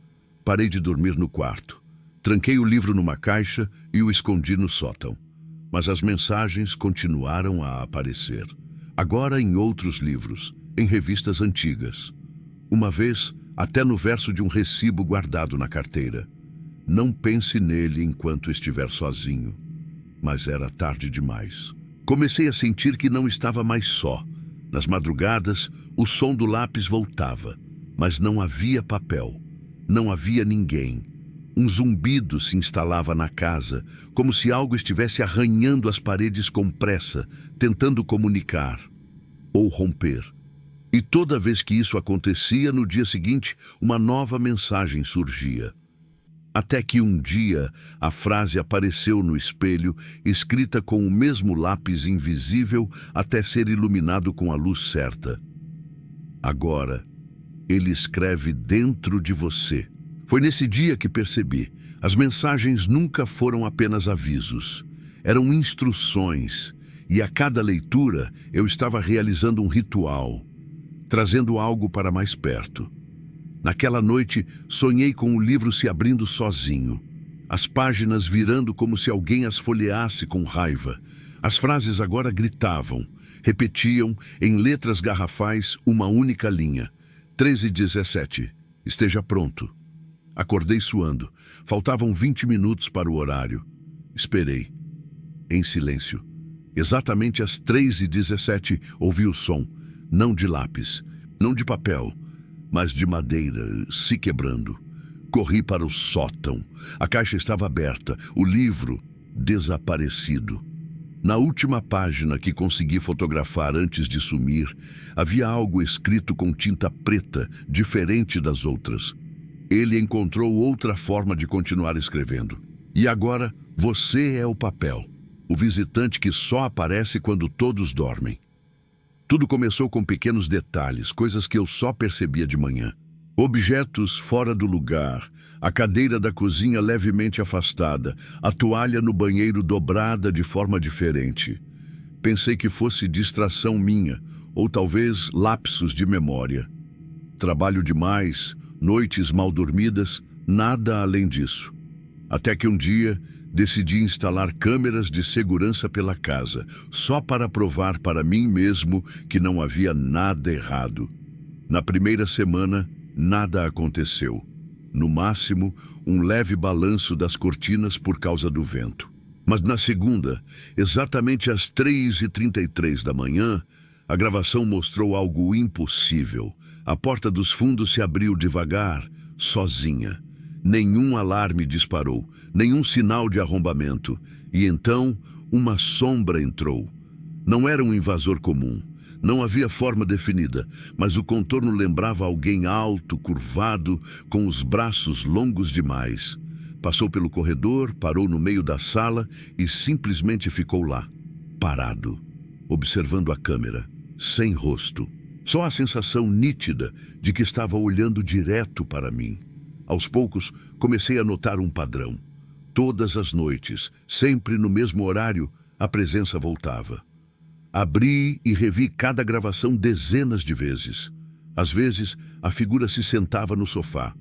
[SPEAKER 1] Parei de dormir no quarto. Tranquei o livro numa caixa e o escondi no sótão. Mas as mensagens continuaram a aparecer. Agora em outros livros, em revistas antigas. Uma vez, até no verso de um recibo guardado na carteira. Não pense nele enquanto estiver sozinho. Mas era tarde demais. Comecei a sentir que não estava mais só. Nas madrugadas, o som do lápis voltava, mas não havia papel. Não havia ninguém. Um zumbido se instalava na casa, como se algo estivesse arranhando as paredes com pressa, tentando comunicar ou romper. E toda vez que isso acontecia, no dia seguinte, uma nova mensagem surgia. Até que um dia, a frase apareceu no espelho, escrita com o mesmo lápis invisível até ser iluminado com a luz certa. Agora, ele escreve dentro de você. Foi nesse dia que percebi. As mensagens nunca foram apenas avisos. Eram instruções. E a cada leitura, eu estava realizando um ritual, trazendo algo para mais perto. Naquela noite, sonhei com o livro se abrindo sozinho. As páginas virando como se alguém as folheasse com raiva. As frases agora gritavam, repetiam, em letras garrafais, uma única linha. 13h17. Esteja pronto. Acordei suando. Faltavam 20 minutos para o horário. Esperei. Em silêncio. Exatamente às 3h17 ouvi o som. Não de lápis, não de papel, mas de madeira se quebrando. Corri para o sótão. A caixa estava aberta, o livro desaparecido. Na última página que consegui fotografar antes de sumir, havia algo escrito com tinta preta, diferente das outras. Ele encontrou outra forma de continuar escrevendo. E agora, você é o papel. O visitante que só aparece quando todos dormem. Tudo começou com pequenos detalhes, coisas que eu só percebia de manhã. Objetos fora do lugar, a cadeira da cozinha levemente afastada, a toalha no banheiro dobrada de forma diferente. Pensei que fosse distração minha, ou talvez lapsos de memória. Trabalho demais, noites mal dormidas, nada além disso. Até que um dia decidi instalar câmeras de segurança pela casa, só para provar para mim mesmo que não havia nada errado. Na primeira semana, nada aconteceu. No máximo, um leve balanço das cortinas por causa do vento. Mas na segunda, exatamente às 3h33 da manhã, a gravação mostrou algo impossível. A porta dos fundos se abriu devagar, sozinha. Nenhum alarme disparou, nenhum sinal de arrombamento. E então, uma sombra entrou. Não era um invasor comum. Não havia forma definida, mas o contorno lembrava alguém alto, curvado, com os braços longos demais. Passou pelo corredor, parou no meio da sala e simplesmente ficou lá, parado, observando a câmera, sem rosto. Só a sensação nítida de que estava olhando direto para mim. Aos poucos, comecei a notar um padrão. Todas as noites, sempre no mesmo horário, a presença voltava. Abri e revi cada gravação dezenas de vezes. Às vezes, a figura se sentava no sofá.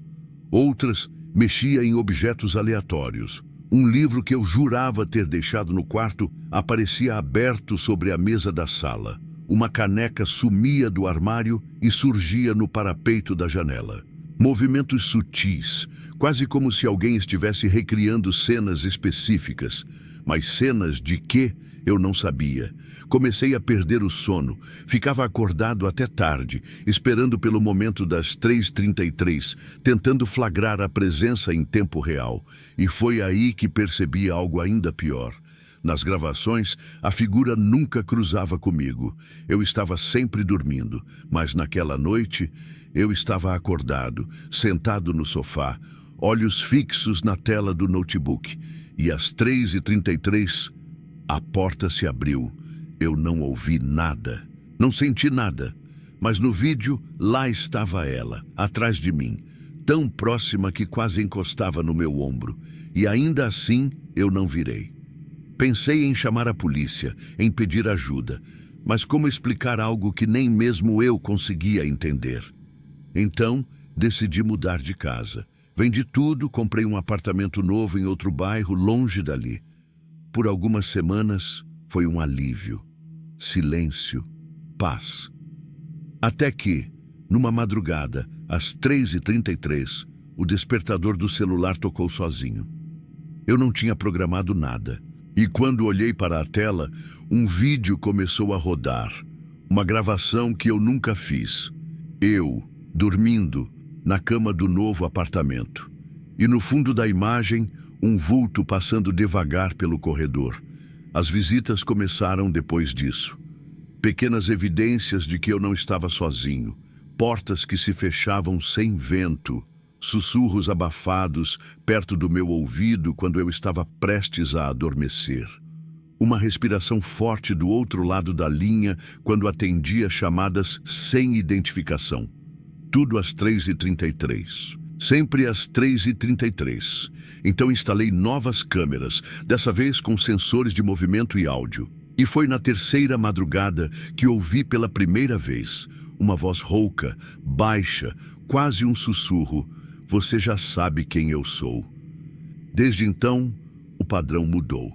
[SPEAKER 1] Outras, mexia em objetos aleatórios. Um livro que eu jurava ter deixado no quarto aparecia aberto sobre a mesa da sala. Uma caneca sumia do armário e surgia no parapeito da janela. Movimentos sutis, quase como se alguém estivesse recriando cenas específicas. Mas cenas de quê? Eu não sabia. Comecei a perder o sono. Ficava acordado até tarde, esperando pelo momento das 3h33, tentando flagrar a presença em tempo real. E foi aí que percebi algo ainda pior. Nas gravações, a figura nunca cruzava comigo. Eu estava sempre dormindo, mas naquela noite, eu estava acordado, sentado no sofá, olhos fixos na tela do notebook. E às 3h33, a porta se abriu. Eu não ouvi nada, não senti nada. Mas no vídeo, lá estava ela, atrás de mim, tão próxima que quase encostava no meu ombro. E ainda assim, eu não virei. Pensei em chamar a polícia, em pedir ajuda. Mas como explicar algo que nem mesmo eu conseguia entender? Então, decidi mudar de casa. Vendi tudo, comprei um apartamento novo em outro bairro, longe dali. Por algumas semanas, foi um alívio. Silêncio, paz. Até que, numa madrugada, às 3h33, o despertador do celular tocou sozinho. Eu não tinha programado nada. E quando olhei para a tela, um vídeo começou a rodar. Uma gravação que eu nunca fiz. Eu, dormindo, na cama do novo apartamento. E no fundo da imagem, um vulto passando devagar pelo corredor. As visitas começaram depois disso. Pequenas evidências de que eu não estava sozinho. Portas que se fechavam sem vento. Sussurros abafados perto do meu ouvido quando eu estava prestes a adormecer. Uma respiração forte do outro lado da linha quando atendia chamadas sem identificação. Tudo às 3h33. Sempre às 3h33. Então instalei novas câmeras, dessa vez com sensores de movimento e áudio. E foi na terceira madrugada que ouvi pela primeira vez uma voz rouca, baixa, quase um sussurro. Você já sabe quem eu sou. Desde então, o padrão mudou.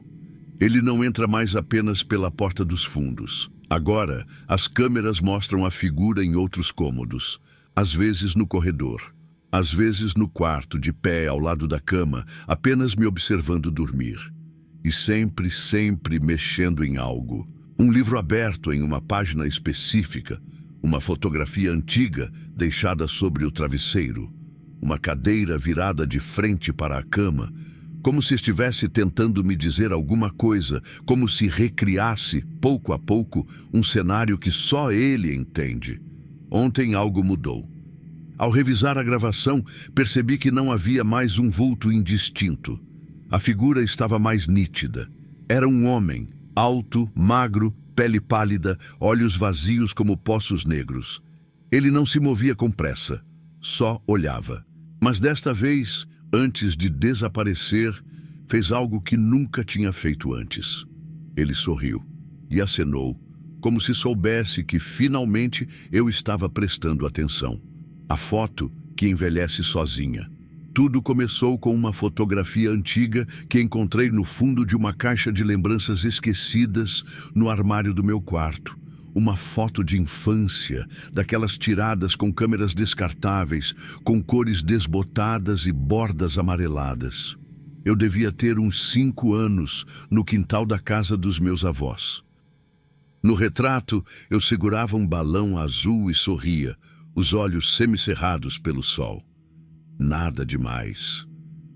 [SPEAKER 1] Ele não entra mais apenas pela porta dos fundos. Agora, as câmeras mostram a figura em outros cômodos. Às vezes no corredor. Às vezes no quarto, de pé ao lado da cama, apenas me observando dormir. E sempre, sempre mexendo em algo. Um livro aberto em uma página específica. Uma fotografia antiga deixada sobre o travesseiro. Uma cadeira virada de frente para a cama. Como se estivesse tentando me dizer alguma coisa. Como se recriasse, pouco a pouco, um cenário que só ele entende. Ontem algo mudou. Ao revisar a gravação, percebi que não havia mais um vulto indistinto. A figura estava mais nítida. Era um homem, alto, magro, pele pálida, olhos vazios como poços negros. Ele não se movia com pressa, só olhava. Mas desta vez, antes de desaparecer, fez algo que nunca tinha feito antes. Ele sorriu e acenou, como se soubesse que finalmente eu estava prestando atenção. A foto que envelhece sozinha. Tudo começou com uma fotografia antiga que encontrei no fundo de uma caixa de lembranças esquecidas no armário do meu quarto. Uma foto de infância, daquelas tiradas com câmeras descartáveis, com cores desbotadas e bordas amareladas. Eu devia ter uns 5 anos, no quintal da casa dos meus avós. No retrato, eu segurava um balão azul e sorria, os olhos semicerrados pelo sol. Nada demais.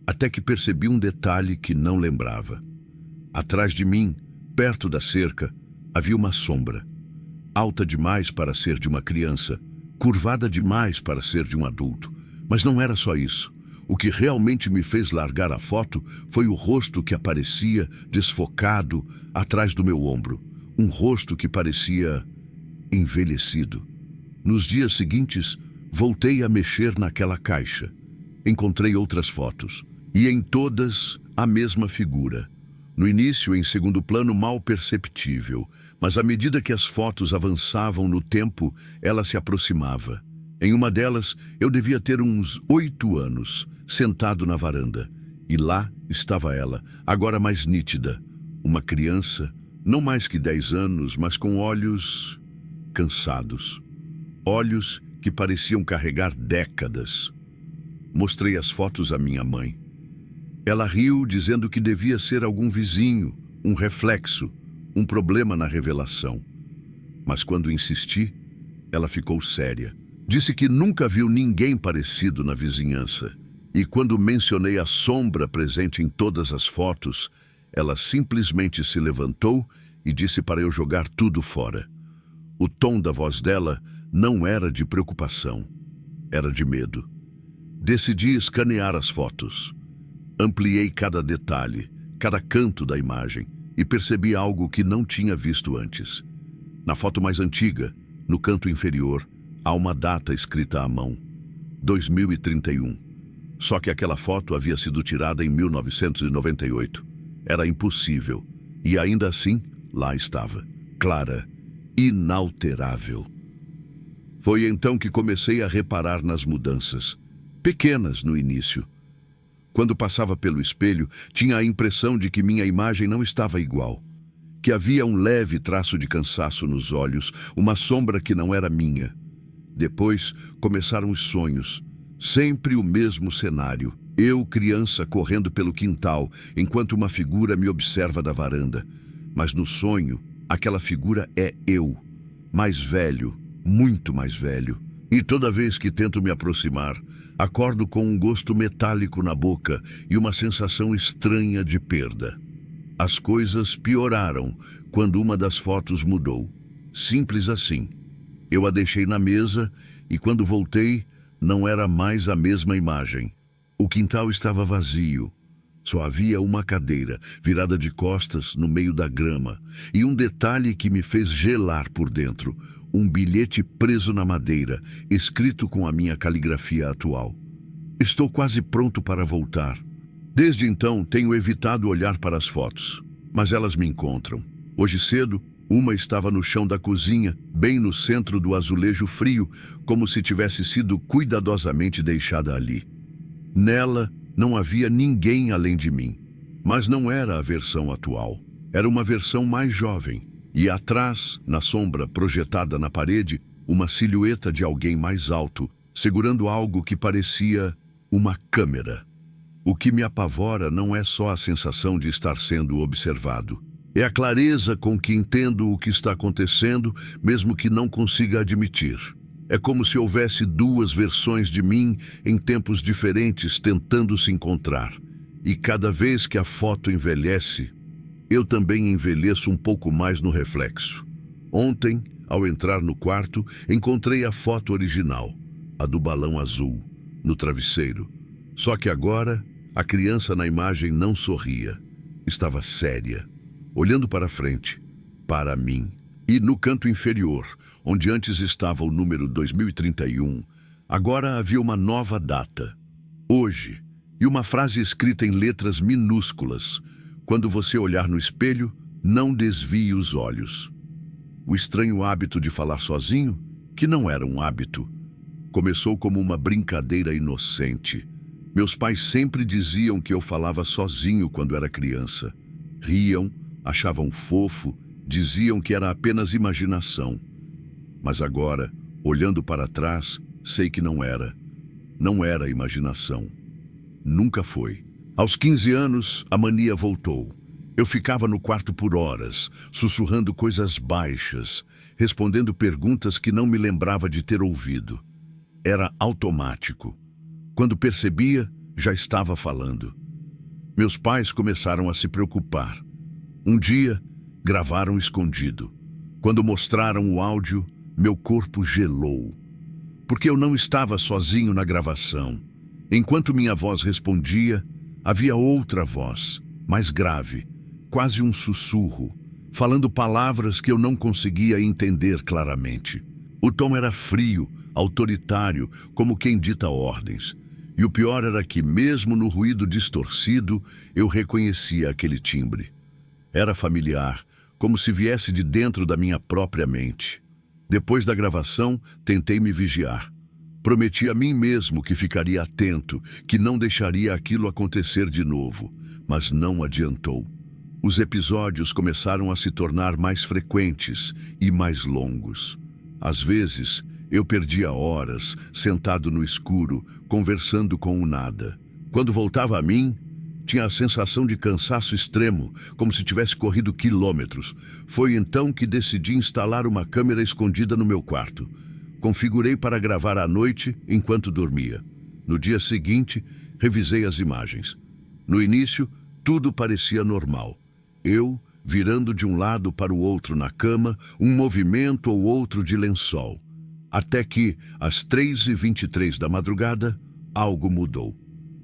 [SPEAKER 1] Até que percebi um detalhe que não lembrava. Atrás de mim, perto da cerca, havia uma sombra. Alta demais para ser de uma criança, curvada demais para ser de um adulto. Mas não era só isso. O que realmente me fez largar a foto foi o rosto que aparecia desfocado atrás do meu ombro. Um rosto que parecia envelhecido. Nos dias seguintes, voltei a mexer naquela caixa. Encontrei outras fotos, e em todas a mesma figura. No início, em segundo plano, mal perceptível, mas à medida que as fotos avançavam no tempo, ela se aproximava. Em uma delas, eu devia ter uns 8 anos, sentado na varanda. E lá estava ela, agora mais nítida. Uma criança, não mais que 10 anos, mas com olhos cansados. Olhos que pareciam carregar décadas. Mostrei as fotos à minha mãe. Ela riu, dizendo que devia ser algum vizinho, um reflexo, um problema na revelação. Mas quando insisti, ela ficou séria. Disse que nunca viu ninguém parecido na vizinhança. E quando mencionei a sombra presente em todas as fotos, ela simplesmente se levantou e disse para eu jogar tudo fora. O tom da voz dela não era de preocupação, era de medo. Decidi escanear as fotos. Ampliei cada detalhe, cada canto da imagem e percebi algo que não tinha visto antes. Na foto mais antiga, no canto inferior, há uma data escrita à mão, 2031. Só que aquela foto havia sido tirada em 1998. Era impossível. E ainda assim, lá estava, clara, inalterável. Foi então que comecei a reparar nas mudanças, pequenas no início. Quando passava pelo espelho, tinha a impressão de que minha imagem não estava igual, que havia um leve traço de cansaço nos olhos, uma sombra que não era minha. Depois começaram os sonhos, sempre o mesmo cenário. Eu, criança, correndo pelo quintal, enquanto uma figura me observa da varanda. Mas no sonho, aquela figura é eu, mais velho, muito mais velho. E toda vez que tento me aproximar, acordo com um gosto metálico na boca e uma sensação estranha de perda. As coisas pioraram quando uma das fotos mudou. Simples assim. Eu a deixei na mesa e quando voltei, não era mais a mesma imagem. O quintal estava vazio. Só havia uma cadeira, virada de costas no meio da grama, e um detalhe que me fez gelar por dentro, um bilhete preso na madeira, escrito com a minha caligrafia atual. Estou quase pronto para voltar. Desde então, tenho evitado olhar para as fotos, mas elas me encontram. Hoje cedo, uma estava no chão da cozinha, bem no centro do azulejo frio, como se tivesse sido cuidadosamente deixada ali. Nela, não havia ninguém além de mim, mas não era a versão atual. Era uma versão mais jovem, e atrás, na sombra projetada na parede, uma silhueta de alguém mais alto, segurando algo que parecia uma câmera. O que me apavora não é só a sensação de estar sendo observado. É a clareza com que entendo o que está acontecendo, mesmo que não consiga admitir. É como se houvesse duas versões de mim em tempos diferentes tentando se encontrar. E cada vez que a foto envelhece, eu também envelheço um pouco mais no reflexo. Ontem, ao entrar no quarto, encontrei a foto original, a do balão azul, no travesseiro. Só que agora, a criança na imagem não sorria. Estava séria, olhando para frente, para mim. E no canto inferior, onde antes estava o número 2031, agora havia uma nova data, hoje, e uma frase escrita em letras minúsculas. Quando você olhar no espelho, não desvie os olhos. O estranho hábito de falar sozinho, que não era um hábito, começou como uma brincadeira inocente. Meus pais sempre diziam que eu falava sozinho quando era criança. Riam, achavam fofo, diziam que era apenas imaginação. Mas agora, olhando para trás, sei que não era. Não era imaginação. Nunca foi. Aos 15 anos, a mania voltou. Eu ficava no quarto por horas, sussurrando coisas baixas, respondendo perguntas que não me lembrava de ter ouvido. Era automático. Quando percebia, já estava falando. Meus pais começaram a se preocupar. Um dia, gravaram escondido. Quando mostraram o áudio, meu corpo gelou. Porque eu não estava sozinho na gravação. Enquanto minha voz respondia, havia outra voz, mais grave, quase um sussurro, falando palavras que eu não conseguia entender claramente. O tom era frio, autoritário, como quem dita ordens. E o pior era que, mesmo no ruído distorcido, eu reconhecia aquele timbre. Era familiar, como se viesse de dentro da minha própria mente. Depois da gravação, tentei me vigiar. Prometi a mim mesmo que ficaria atento, que não deixaria aquilo acontecer de novo, mas não adiantou. Os episódios começaram a se tornar mais frequentes e mais longos. Às vezes, eu perdia horas, sentado no escuro, conversando com o nada. Quando voltava a mim, tinha a sensação de cansaço extremo, como se tivesse corrido quilômetros. Foi então que decidi instalar uma câmera escondida no meu quarto. Configurei para gravar à noite enquanto dormia. No dia seguinte, revisei as imagens. No início, tudo parecia normal. Eu, virando de um lado para o outro na cama, um movimento ou outro de lençol. Até que, às 3h23 da madrugada, algo mudou.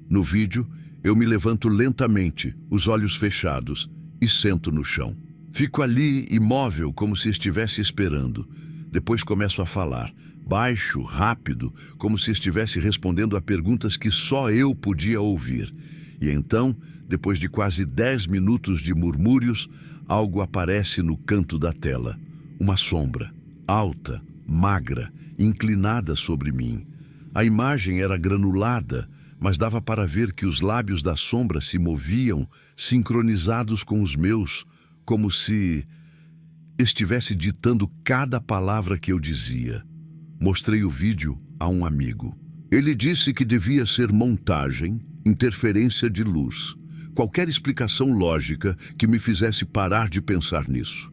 [SPEAKER 1] No vídeo, eu me levanto lentamente, os olhos fechados, e sento no chão. Fico ali, imóvel, como se estivesse esperando. Depois começo a falar, baixo, rápido, como se estivesse respondendo a perguntas que só eu podia ouvir. E então, depois de quase 10 minutos de murmúrios, algo aparece no canto da tela. Uma sombra, alta, magra, inclinada sobre mim. A imagem era granulada, mas dava para ver que os lábios da sombra se moviam, sincronizados com os meus, como se estivesse ditando cada palavra que eu dizia. Mostrei o vídeo a um amigo. Ele disse que devia ser montagem, interferência de luz, qualquer explicação lógica que me fizesse parar de pensar nisso.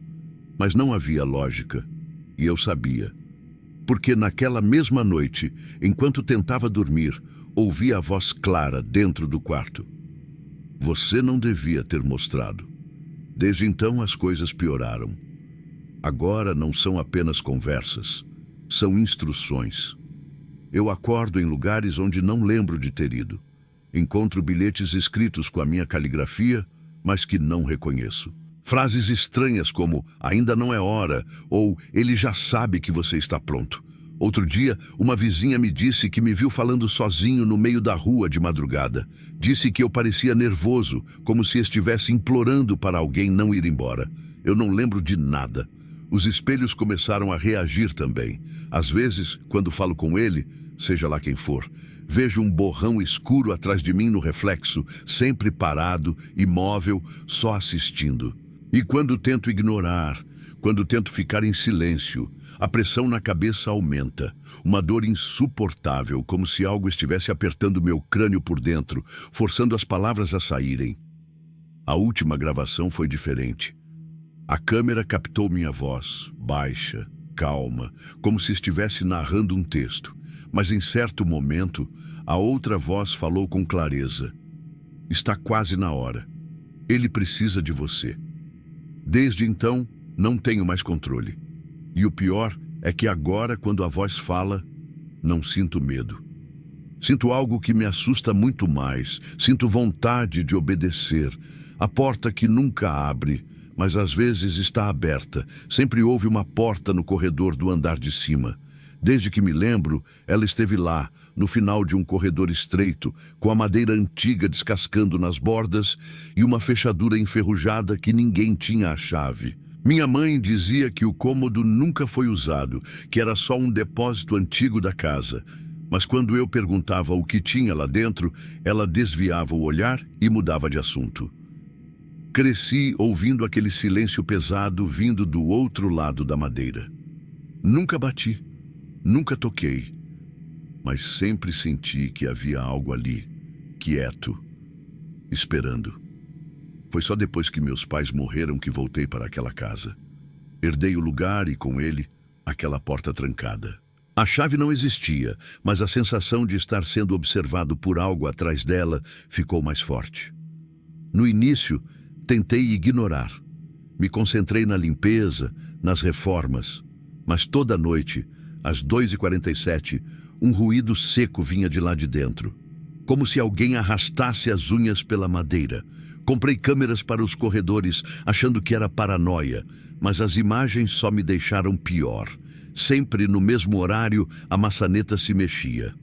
[SPEAKER 1] Mas não havia lógica, e eu sabia. Porque naquela mesma noite, enquanto tentava dormir, ouvi a voz clara dentro do quarto. Você não devia ter mostrado. Desde então as coisas pioraram. Agora não são apenas conversas, são instruções. Eu acordo em lugares onde não lembro de ter ido. Encontro bilhetes escritos com a minha caligrafia, mas que não reconheço. Frases estranhas como "ainda não é hora" ou "ele já sabe que você está pronto". Outro dia, uma vizinha me disse que me viu falando sozinho no meio da rua de madrugada. Disse que eu parecia nervoso, como se estivesse implorando para alguém não ir embora. Eu não lembro de nada. Os espelhos começaram a reagir também. Às vezes, quando falo com ele, seja lá quem for, vejo um borrão escuro atrás de mim no reflexo, sempre parado, imóvel, só assistindo. E quando tento ignorar, quando tento ficar em silêncio, a pressão na cabeça aumenta. Uma dor insuportável, como se algo estivesse apertando meu crânio por dentro, forçando as palavras a saírem. A última gravação foi diferente. A câmera captou minha voz, baixa, calma, como se estivesse narrando um texto. Mas em certo momento, a outra voz falou com clareza. Está quase na hora. Ele precisa de você. Desde então, não tenho mais controle. E o pior é que agora, quando a voz fala, não sinto medo. Sinto algo que me assusta muito mais. Sinto vontade de obedecer. A porta que nunca abre, mas às vezes está aberta. Sempre houve uma porta no corredor do andar de cima. Desde que me lembro, ela esteve lá, no final de um corredor estreito, com a madeira antiga descascando nas bordas e uma fechadura enferrujada que ninguém tinha a chave. Minha mãe dizia que o cômodo nunca foi usado, que era só um depósito antigo da casa. Mas quando eu perguntava o que tinha lá dentro, ela desviava o olhar e mudava de assunto. Cresci ouvindo aquele silêncio pesado vindo do outro lado da madeira. Nunca bati. Nunca toquei, mas sempre senti que havia algo ali, quieto, esperando. Foi só depois que meus pais morreram que voltei para aquela casa. Herdei o lugar e, com ele, aquela porta trancada. A chave não existia, mas a sensação de estar sendo observado por algo atrás dela ficou mais forte. No início, tentei ignorar. Me concentrei na limpeza, nas reformas, mas toda noite, às 2h47, um ruído seco vinha de lá de dentro, como se alguém arrastasse as unhas pela madeira. Comprei câmeras para os corredores, achando que era paranoia, mas as imagens só me deixaram pior. Sempre no mesmo horário, a maçaneta se mexia,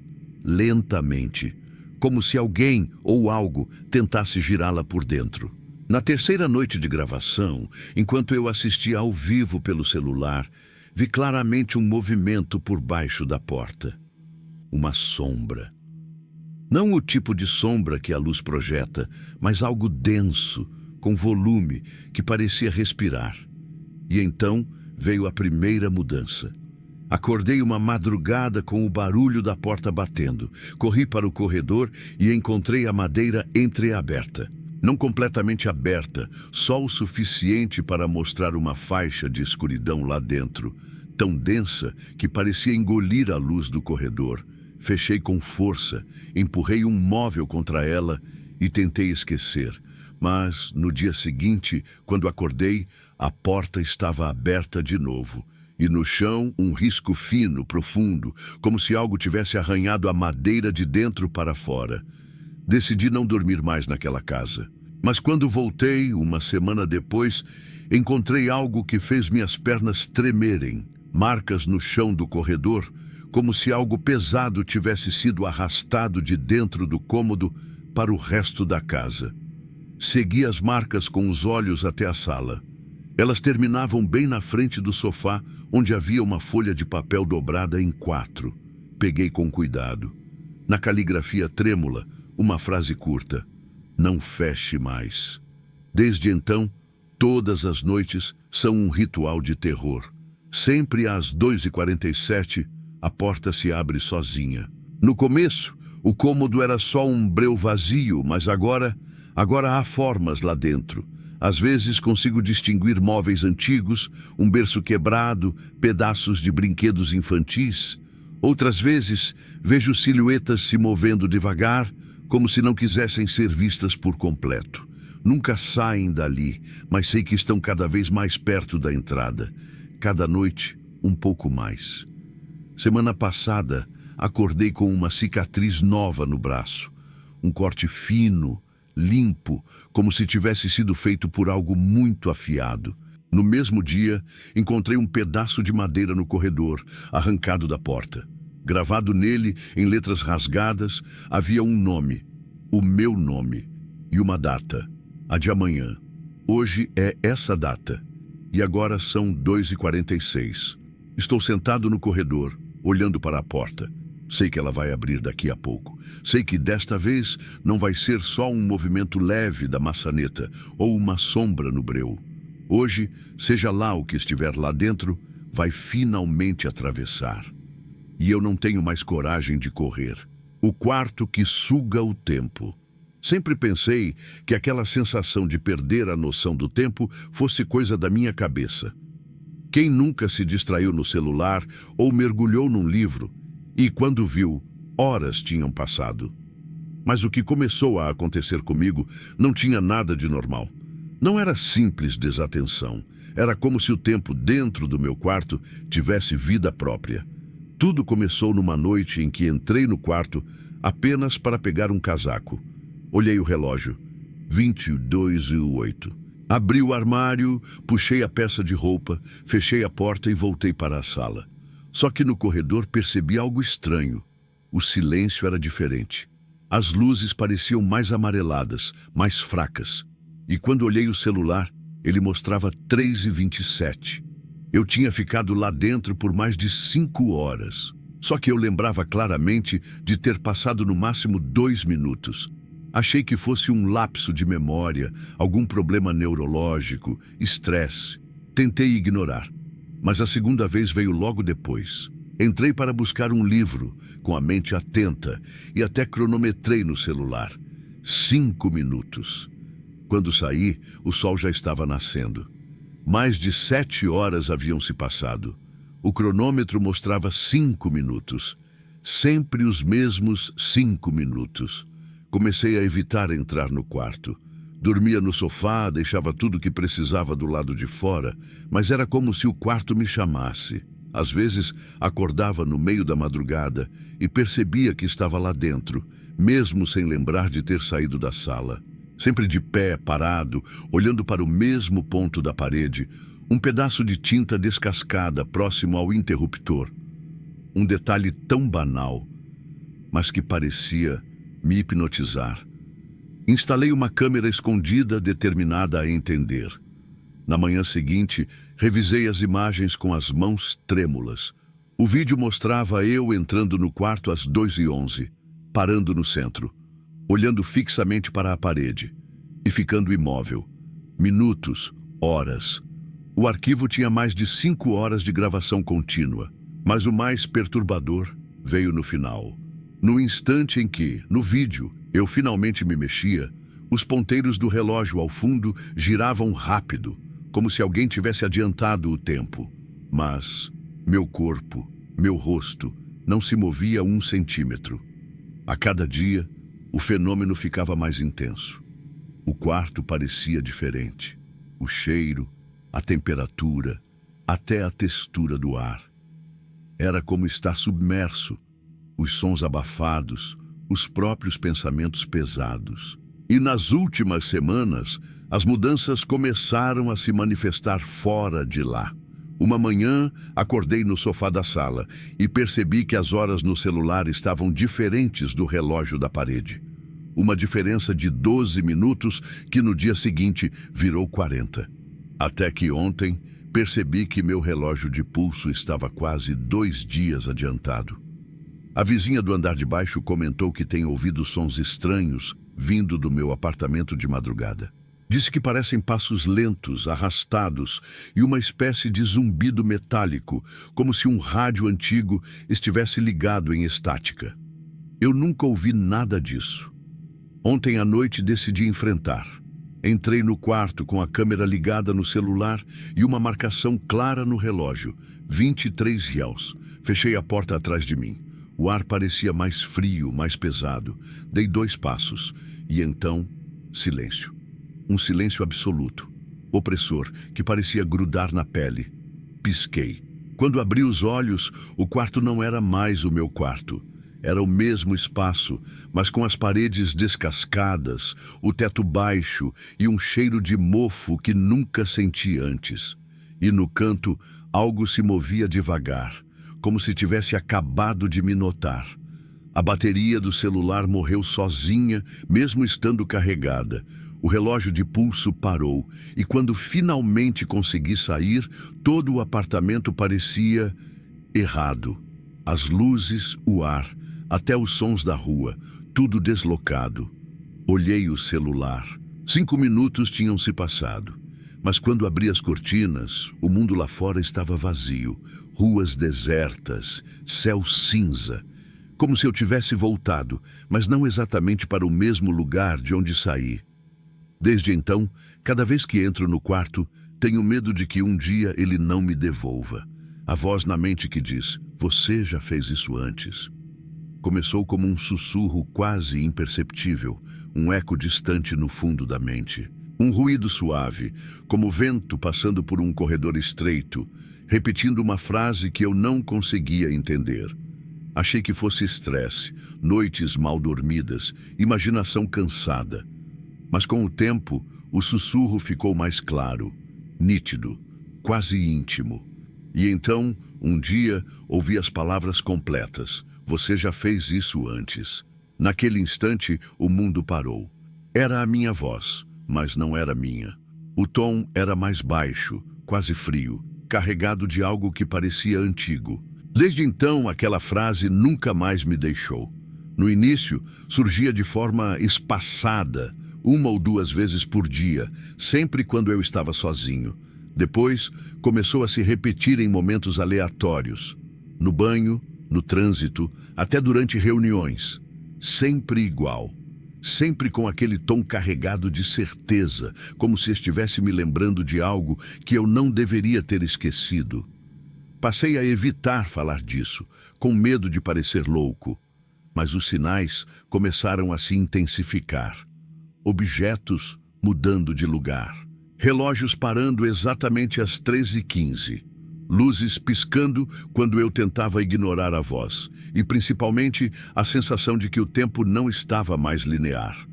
[SPEAKER 1] lentamente, como se alguém ou algo tentasse girá-la por dentro. Na terceira noite de gravação, enquanto eu assistia ao vivo pelo celular, vi claramente um movimento por baixo da porta. Uma sombra. Não o tipo de sombra que a luz projeta, mas algo denso, com volume, que parecia respirar. E então veio a primeira mudança. Acordei uma madrugada com o barulho da porta batendo. Corri para o corredor e encontrei a madeira entreaberta. Não completamente aberta, só o suficiente para mostrar uma faixa de escuridão lá dentro, tão densa que parecia engolir a luz do corredor. Fechei com força, empurrei um móvel contra ela e tentei esquecer. Mas, no dia seguinte, quando acordei, a porta estava aberta de novo. E no chão, um risco fino, profundo, como se algo tivesse arranhado a madeira de dentro para fora. Decidi não dormir mais naquela casa. Mas quando voltei, uma semana depois, encontrei algo que fez minhas pernas tremerem. Marcas no chão do corredor, como se algo pesado tivesse sido arrastado de dentro do cômodo para o resto da casa. Segui as marcas com os olhos até a sala. Elas terminavam bem na frente do sofá, onde havia uma folha de papel dobrada em 4. Peguei com cuidado. Na caligrafia trêmula, uma frase curta: "Não feche mais." Desde então, todas as noites são um ritual de terror. Sempre às 2h47, a porta se abre sozinha. No começo, o cômodo era só um breu vazio, mas agora há formas lá dentro. Às vezes consigo distinguir móveis antigos, um berço quebrado, pedaços de brinquedos infantis. Outras vezes, vejo silhuetas se movendo devagar, como se não quisessem ser vistas por completo. Nunca saem dali, mas sei que estão cada vez mais perto da entrada. Cada noite, um pouco mais. Semana passada, acordei com uma cicatriz nova no braço. Um corte fino, limpo, como se tivesse sido feito por algo muito afiado. No mesmo dia, encontrei um pedaço de madeira no corredor, arrancado da porta. Gravado nele, em letras rasgadas, havia um nome, o meu nome, e uma data, a de amanhã. Hoje é essa data, e agora são 2h46. Estou sentado no corredor, olhando para a porta. Sei que ela vai abrir daqui a pouco. Sei que desta vez não vai ser só um movimento leve da maçaneta ou uma sombra no breu. Hoje, seja lá o que estiver lá dentro, vai finalmente atravessar. E eu não tenho mais coragem de correr. O quarto que suga o tempo. Sempre pensei que aquela sensação de perder a noção do tempo fosse coisa da minha cabeça. Quem nunca se distraiu no celular ou mergulhou num livro e, quando viu, horas tinham passado? Mas o que começou a acontecer comigo não tinha nada de normal. Não era simples desatenção. Era como se o tempo dentro do meu quarto tivesse vida própria. Tudo começou numa noite em que entrei no quarto apenas para pegar um casaco. Olhei o relógio. 22h08. Abri o armário, puxei a peça de roupa, fechei a porta e voltei para a sala. Só que no corredor percebi algo estranho. O silêncio era diferente. As luzes pareciam mais amareladas, mais fracas. E quando olhei o celular, ele mostrava 3h27. Eu tinha ficado lá dentro por mais de 5 horas. Só que eu lembrava claramente de ter passado no máximo 2 minutos. Achei que fosse um lapso de memória, algum problema neurológico, estresse. Tentei ignorar. Mas a segunda vez veio logo depois. Entrei para buscar um livro, com a mente atenta, e até cronometrei no celular. 5 minutos. Quando saí, o sol já estava nascendo. Mais de 7 horas haviam se passado. O cronômetro mostrava 5 minutos. Sempre os mesmos 5 minutos. Comecei a evitar entrar no quarto. Dormia no sofá, deixava tudo que precisava do lado de fora, mas era como se o quarto me chamasse. Às vezes, acordava no meio da madrugada e percebia que estava lá dentro, mesmo sem lembrar de ter saído da sala. Sempre de pé, parado, olhando para o mesmo ponto da parede, Um pedaço de tinta descascada próximo ao interruptor. Um detalhe tão banal, mas que parecia me hipnotizar. Instalei uma câmera escondida, determinada a entender. Na manhã seguinte, revisei as imagens com as mãos trêmulas. O vídeo mostrava eu entrando no quarto às 2h11, parando no centro, olhando fixamente para a parede e ficando imóvel. Minutos, horas. O arquivo tinha mais de 5 horas de gravação contínua, mas o mais perturbador veio no final. No instante em que, no vídeo, eu finalmente me mexia, os ponteiros do relógio ao fundo giravam rápido, como se alguém tivesse adiantado o tempo. Mas meu corpo, meu rosto, não se movia 1 centímetro. A cada dia, o fenômeno ficava mais intenso. O quarto parecia diferente. O cheiro, a temperatura, até a textura do ar. Era como estar submerso, os sons abafados, os próprios pensamentos pesados. E nas últimas semanas, as mudanças começaram a se manifestar fora de lá. Uma manhã, acordei no sofá da sala e percebi que as horas no celular estavam diferentes do relógio da parede. Uma diferença de 12 minutos que no dia seguinte virou 40. Até que ontem, percebi que meu relógio de pulso estava quase 2 dias adiantado. A vizinha do andar de baixo comentou que tem ouvido sons estranhos vindo do meu apartamento de madrugada. Disse que parecem passos lentos, arrastados e uma espécie de zumbido metálico, como se um rádio antigo estivesse ligado em estática. Eu nunca ouvi nada disso. Ontem à noite decidi enfrentar. Entrei no quarto com a câmera ligada no celular e uma marcação clara no relógio, 23 réus. Fechei a porta atrás de mim. O ar parecia mais frio, mais pesado. Dei 2 passos e então, silêncio. Um silêncio absoluto, opressor, que parecia grudar na pele. Pisquei. Quando abri os olhos, o quarto não era mais o meu quarto. Era o mesmo espaço, mas com as paredes descascadas, o teto baixo e um cheiro de mofo que nunca senti antes. E no canto, algo se movia devagar, como se tivesse acabado de me notar. A bateria do celular morreu sozinha, mesmo estando carregada. O relógio de pulso parou, e quando finalmente consegui sair, todo o apartamento parecia errado. As luzes, o ar, até os sons da rua, tudo deslocado. Olhei o celular. 5 minutos tinham se passado. Mas quando abri as cortinas, o mundo lá fora estava vazio. Ruas desertas, céu cinza. Como se eu tivesse voltado, mas não exatamente para o mesmo lugar de onde saí. Desde então, cada vez que entro no quarto, tenho medo de que um dia ele não me devolva. A voz na mente que diz, você já fez isso antes. Começou como um sussurro quase imperceptível, um eco distante no fundo da mente. Um ruído suave, como vento passando por um corredor estreito, repetindo uma frase que eu não conseguia entender. Achei que fosse estresse, noites mal dormidas, imaginação cansada. Mas com o tempo, o sussurro ficou mais claro, nítido, quase íntimo. E então, um dia, ouvi as palavras completas. Você já fez isso antes. Naquele instante, o mundo parou. Era a minha voz, mas não era minha. O tom era mais baixo, quase frio, carregado de algo que parecia antigo. Desde então, aquela frase nunca mais me deixou. No início, surgia de forma espaçada, 1 ou 2 vezes por dia, sempre quando eu estava sozinho. Depois, começou a se repetir em momentos aleatórios. No banho, no trânsito, até durante reuniões. Sempre igual. Sempre com aquele tom carregado de certeza, como se estivesse me lembrando de algo que eu não deveria ter esquecido. Passei a evitar falar disso, com medo de parecer louco. Mas os sinais começaram a se intensificar. Objetos mudando de lugar. Relógios parando exatamente às 13h15. Luzes piscando quando eu tentava ignorar a voz. E principalmente a sensação de que o tempo não estava mais linear.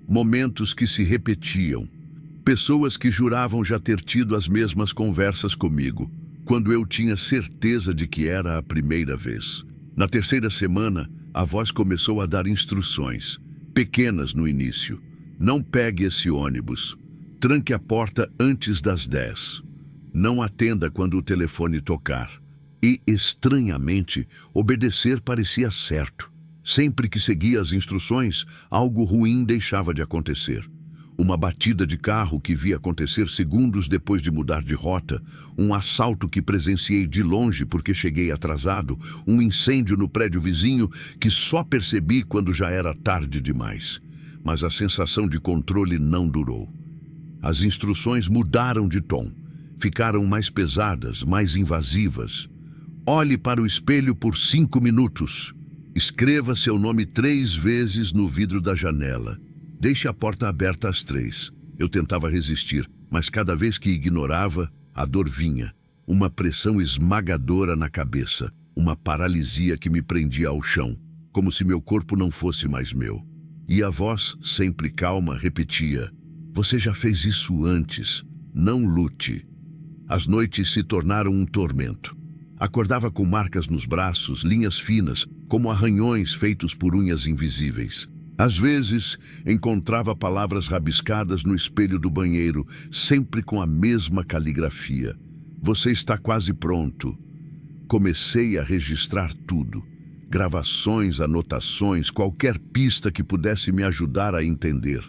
[SPEAKER 1] Momentos que se repetiam. Pessoas que juravam já ter tido as mesmas conversas comigo, quando eu tinha certeza de que era a primeira vez. Na terceira semana, a voz começou a dar instruções, pequenas no início. Não pegue esse ônibus. Tranque a porta antes das 10. Não atenda quando o telefone tocar. E, estranhamente, obedecer parecia certo. Sempre que seguia as instruções, algo ruim deixava de acontecer. Uma batida de carro que vi acontecer segundos depois de mudar de rota, um assalto que presenciei de longe porque cheguei atrasado, um incêndio no prédio vizinho que só percebi quando já era tarde demais. Mas a sensação de controle não durou. As instruções mudaram de tom, ficaram mais pesadas, mais invasivas. Olhe para o espelho por 5 minutos. Escreva seu nome 3 vezes no vidro da janela. Deixe a porta aberta às 3. Eu tentava resistir, mas cada vez que ignorava, a dor vinha. Uma pressão esmagadora na cabeça, uma paralisia que me prendia ao chão, como se meu corpo não fosse mais meu. E a voz, sempre calma, repetia: "Você já fez isso antes, não lute." As noites se tornaram um tormento. Acordava com marcas nos braços, linhas finas, como arranhões feitos por unhas invisíveis. Às vezes, encontrava palavras rabiscadas no espelho do banheiro, sempre com a mesma caligrafia. "Você está quase pronto." Comecei a registrar tudo. Gravações, anotações, qualquer pista que pudesse me ajudar a entender.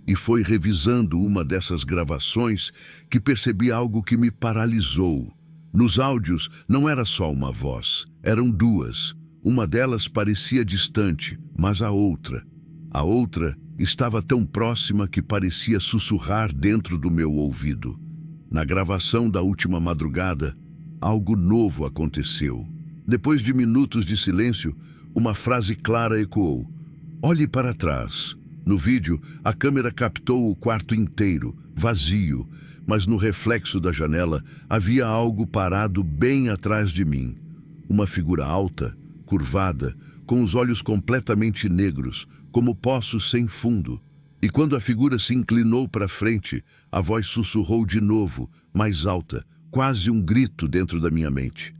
[SPEAKER 1] E foi revisando uma dessas gravações que percebi algo que me paralisou. Nos áudios não era só uma voz, eram 2. Uma delas parecia distante, mas a outra estava tão próxima que parecia sussurrar dentro do meu ouvido. Na gravação da última madrugada, algo novo aconteceu. Depois de minutos de silêncio, uma frase clara ecoou: "Olhe para trás." No vídeo, a câmera captou o quarto inteiro, vazio, mas no reflexo da janela havia algo parado bem atrás de mim. Uma figura alta, curvada, com os olhos completamente negros, como poços sem fundo. E quando a figura se inclinou para frente, a voz sussurrou de novo, mais alta, quase um grito dentro da minha mente: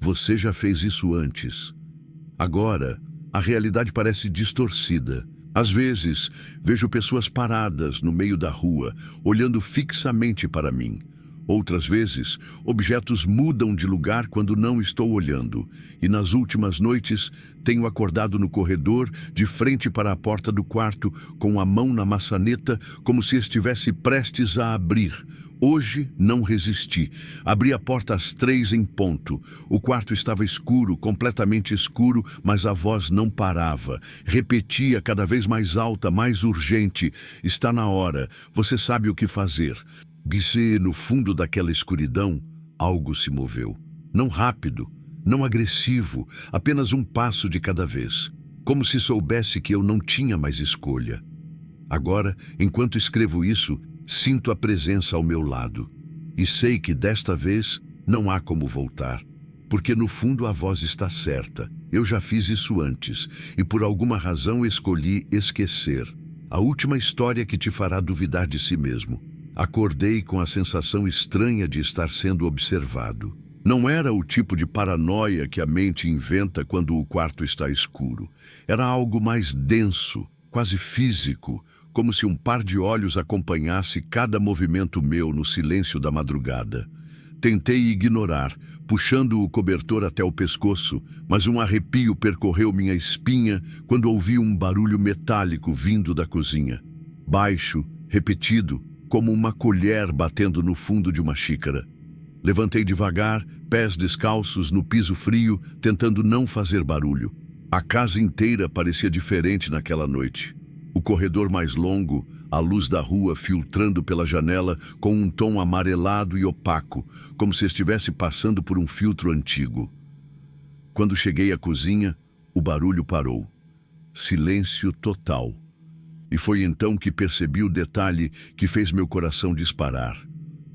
[SPEAKER 1] "Você já fez isso antes." Agora, a realidade parece distorcida. Às vezes, vejo pessoas paradas no meio da rua, olhando fixamente para mim. Outras vezes, objetos mudam de lugar quando não estou olhando. E nas últimas noites, tenho acordado no corredor, de frente para a porta do quarto, com a mão na maçaneta, como se estivesse prestes a abrir. Hoje, não resisti. Abri a porta às 3 em ponto. O quarto estava escuro, completamente escuro, mas a voz não parava. Repetia cada vez mais alta, mais urgente: "Está na hora. Você sabe o que fazer." E no fundo daquela escuridão, algo se moveu. Não rápido, não agressivo, apenas um passo de cada vez. Como se soubesse que eu não tinha mais escolha. Agora, enquanto escrevo isso, sinto a presença ao meu lado. E sei que desta vez não há como voltar. Porque no fundo a voz está certa. Eu já fiz isso antes, e por alguma razão escolhi esquecer. A última história que te fará duvidar de si mesmo. Acordei com a sensação estranha de estar sendo observado. Não era o tipo de paranoia que a mente inventa quando o quarto está escuro. Era algo mais denso, quase físico, como se um par de olhos acompanhasse cada movimento meu no silêncio da madrugada. Tentei ignorar, puxando o cobertor até o pescoço, mas um arrepio percorreu minha espinha quando ouvi um barulho metálico vindo da cozinha. Baixo, repetido, como uma colher batendo no fundo de uma xícara. Levantei devagar, pés descalços no piso frio, tentando não fazer barulho. A casa inteira parecia diferente naquela noite. O corredor mais longo, a luz da rua filtrando pela janela com um tom amarelado e opaco, como se estivesse passando por um filtro antigo. Quando cheguei à cozinha, o barulho parou. Silêncio total. E foi então que percebi o detalhe que fez meu coração disparar.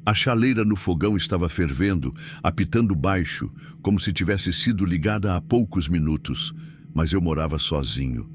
[SPEAKER 1] A chaleira no fogão estava fervendo, apitando baixo, como se tivesse sido ligada há poucos minutos, mas eu morava sozinho.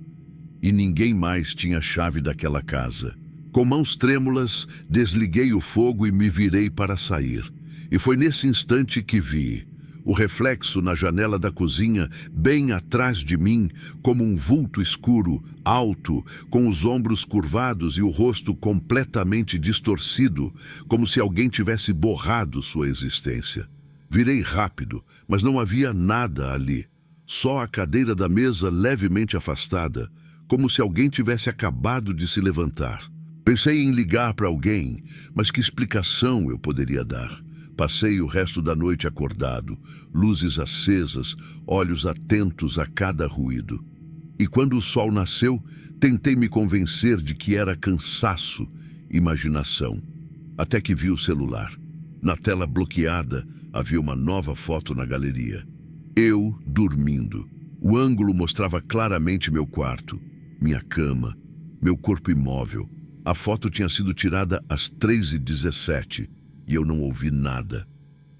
[SPEAKER 1] E ninguém mais tinha a chave daquela casa. Com mãos trêmulas, desliguei o fogo e me virei para sair. E foi nesse instante que vi o reflexo na janela da cozinha, bem atrás de mim, como um vulto escuro, alto, com os ombros curvados e o rosto completamente distorcido, como se alguém tivesse borrado sua existência. Virei rápido, mas não havia nada ali. Só a cadeira da mesa levemente afastada, como se alguém tivesse acabado de se levantar. Pensei em ligar para alguém, mas que explicação eu poderia dar? Passei o resto da noite acordado, luzes acesas, olhos atentos a cada ruído. E quando o sol nasceu, tentei me convencer de que era cansaço, imaginação. Até que vi o celular. Na tela bloqueada, havia uma nova foto na galeria. Eu dormindo. O ângulo mostrava claramente meu quarto, minha cama, meu corpo imóvel. A foto tinha sido tirada às 3h17 e eu não ouvi nada.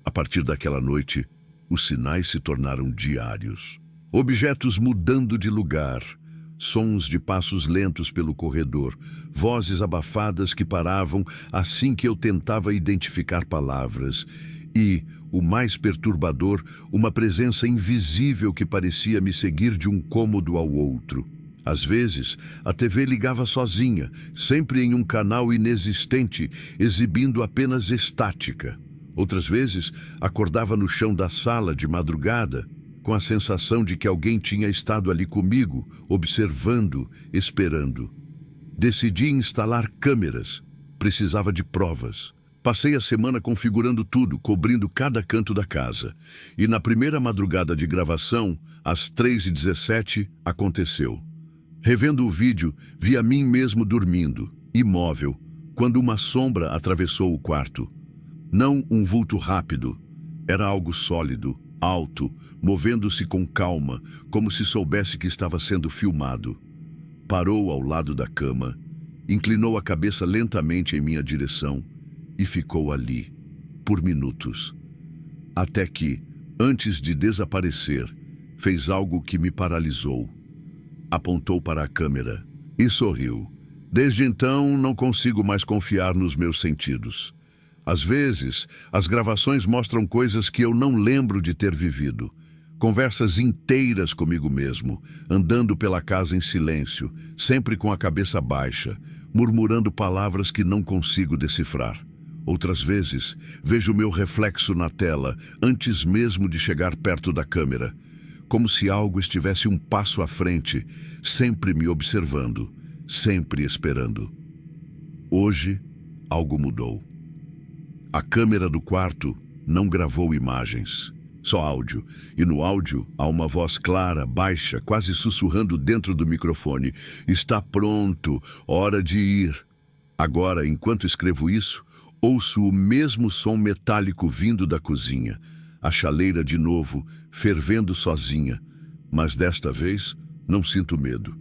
[SPEAKER 1] A partir daquela noite, os sinais se tornaram diários. Objetos mudando de lugar, sons de passos lentos pelo corredor, vozes abafadas que paravam assim que eu tentava identificar palavras e, o mais perturbador, uma presença invisível que parecia me seguir de um cômodo ao outro. Às vezes, a TV ligava sozinha, sempre em um canal inexistente, exibindo apenas estática. Outras vezes, acordava no chão da sala de madrugada, com a sensação de que alguém tinha estado ali comigo, observando, esperando. Decidi instalar câmeras. Precisava de provas. Passei a semana configurando tudo, cobrindo cada canto da casa. E na primeira madrugada de gravação, às 3h17, aconteceu. Revendo o vídeo, vi a mim mesmo dormindo, imóvel, quando uma sombra atravessou o quarto. Não um vulto rápido, era algo sólido, alto, movendo-se com calma, como se soubesse que estava sendo filmado. Parou ao lado da cama, inclinou a cabeça lentamente em minha direção e ficou ali, por minutos. Até que, antes de desaparecer, fez algo que me paralisou. Apontou para a câmera e sorriu. Desde então, não consigo mais confiar nos meus sentidos. Às vezes, as gravações mostram coisas que eu não lembro de ter vivido. Conversas inteiras comigo mesmo, andando pela casa em silêncio, sempre com a cabeça baixa, murmurando palavras que não consigo decifrar. Outras vezes, vejo meu reflexo na tela, antes mesmo de chegar perto da câmera, como se algo estivesse um passo à frente, sempre me observando, sempre esperando. Hoje, algo mudou. A câmera do quarto não gravou imagens, só áudio. E no áudio há uma voz clara, baixa, quase sussurrando dentro do microfone. Está pronto, hora de ir. Agora, enquanto escrevo isso, ouço o mesmo som metálico vindo da cozinha. A chaleira de novo, fervendo sozinha. Mas desta vez, não sinto medo.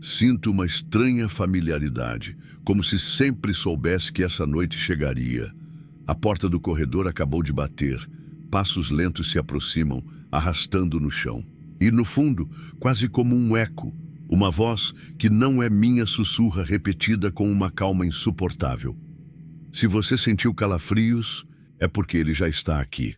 [SPEAKER 1] Sinto uma estranha familiaridade, como se sempre soubesse que essa noite chegaria. A porta do corredor acabou de bater. Passos lentos se aproximam, arrastando no chão. E no fundo, quase como um eco, uma voz que não é minha sussurra repetida com uma calma insuportável. Se você sentiu calafrios, é porque ele já está aqui.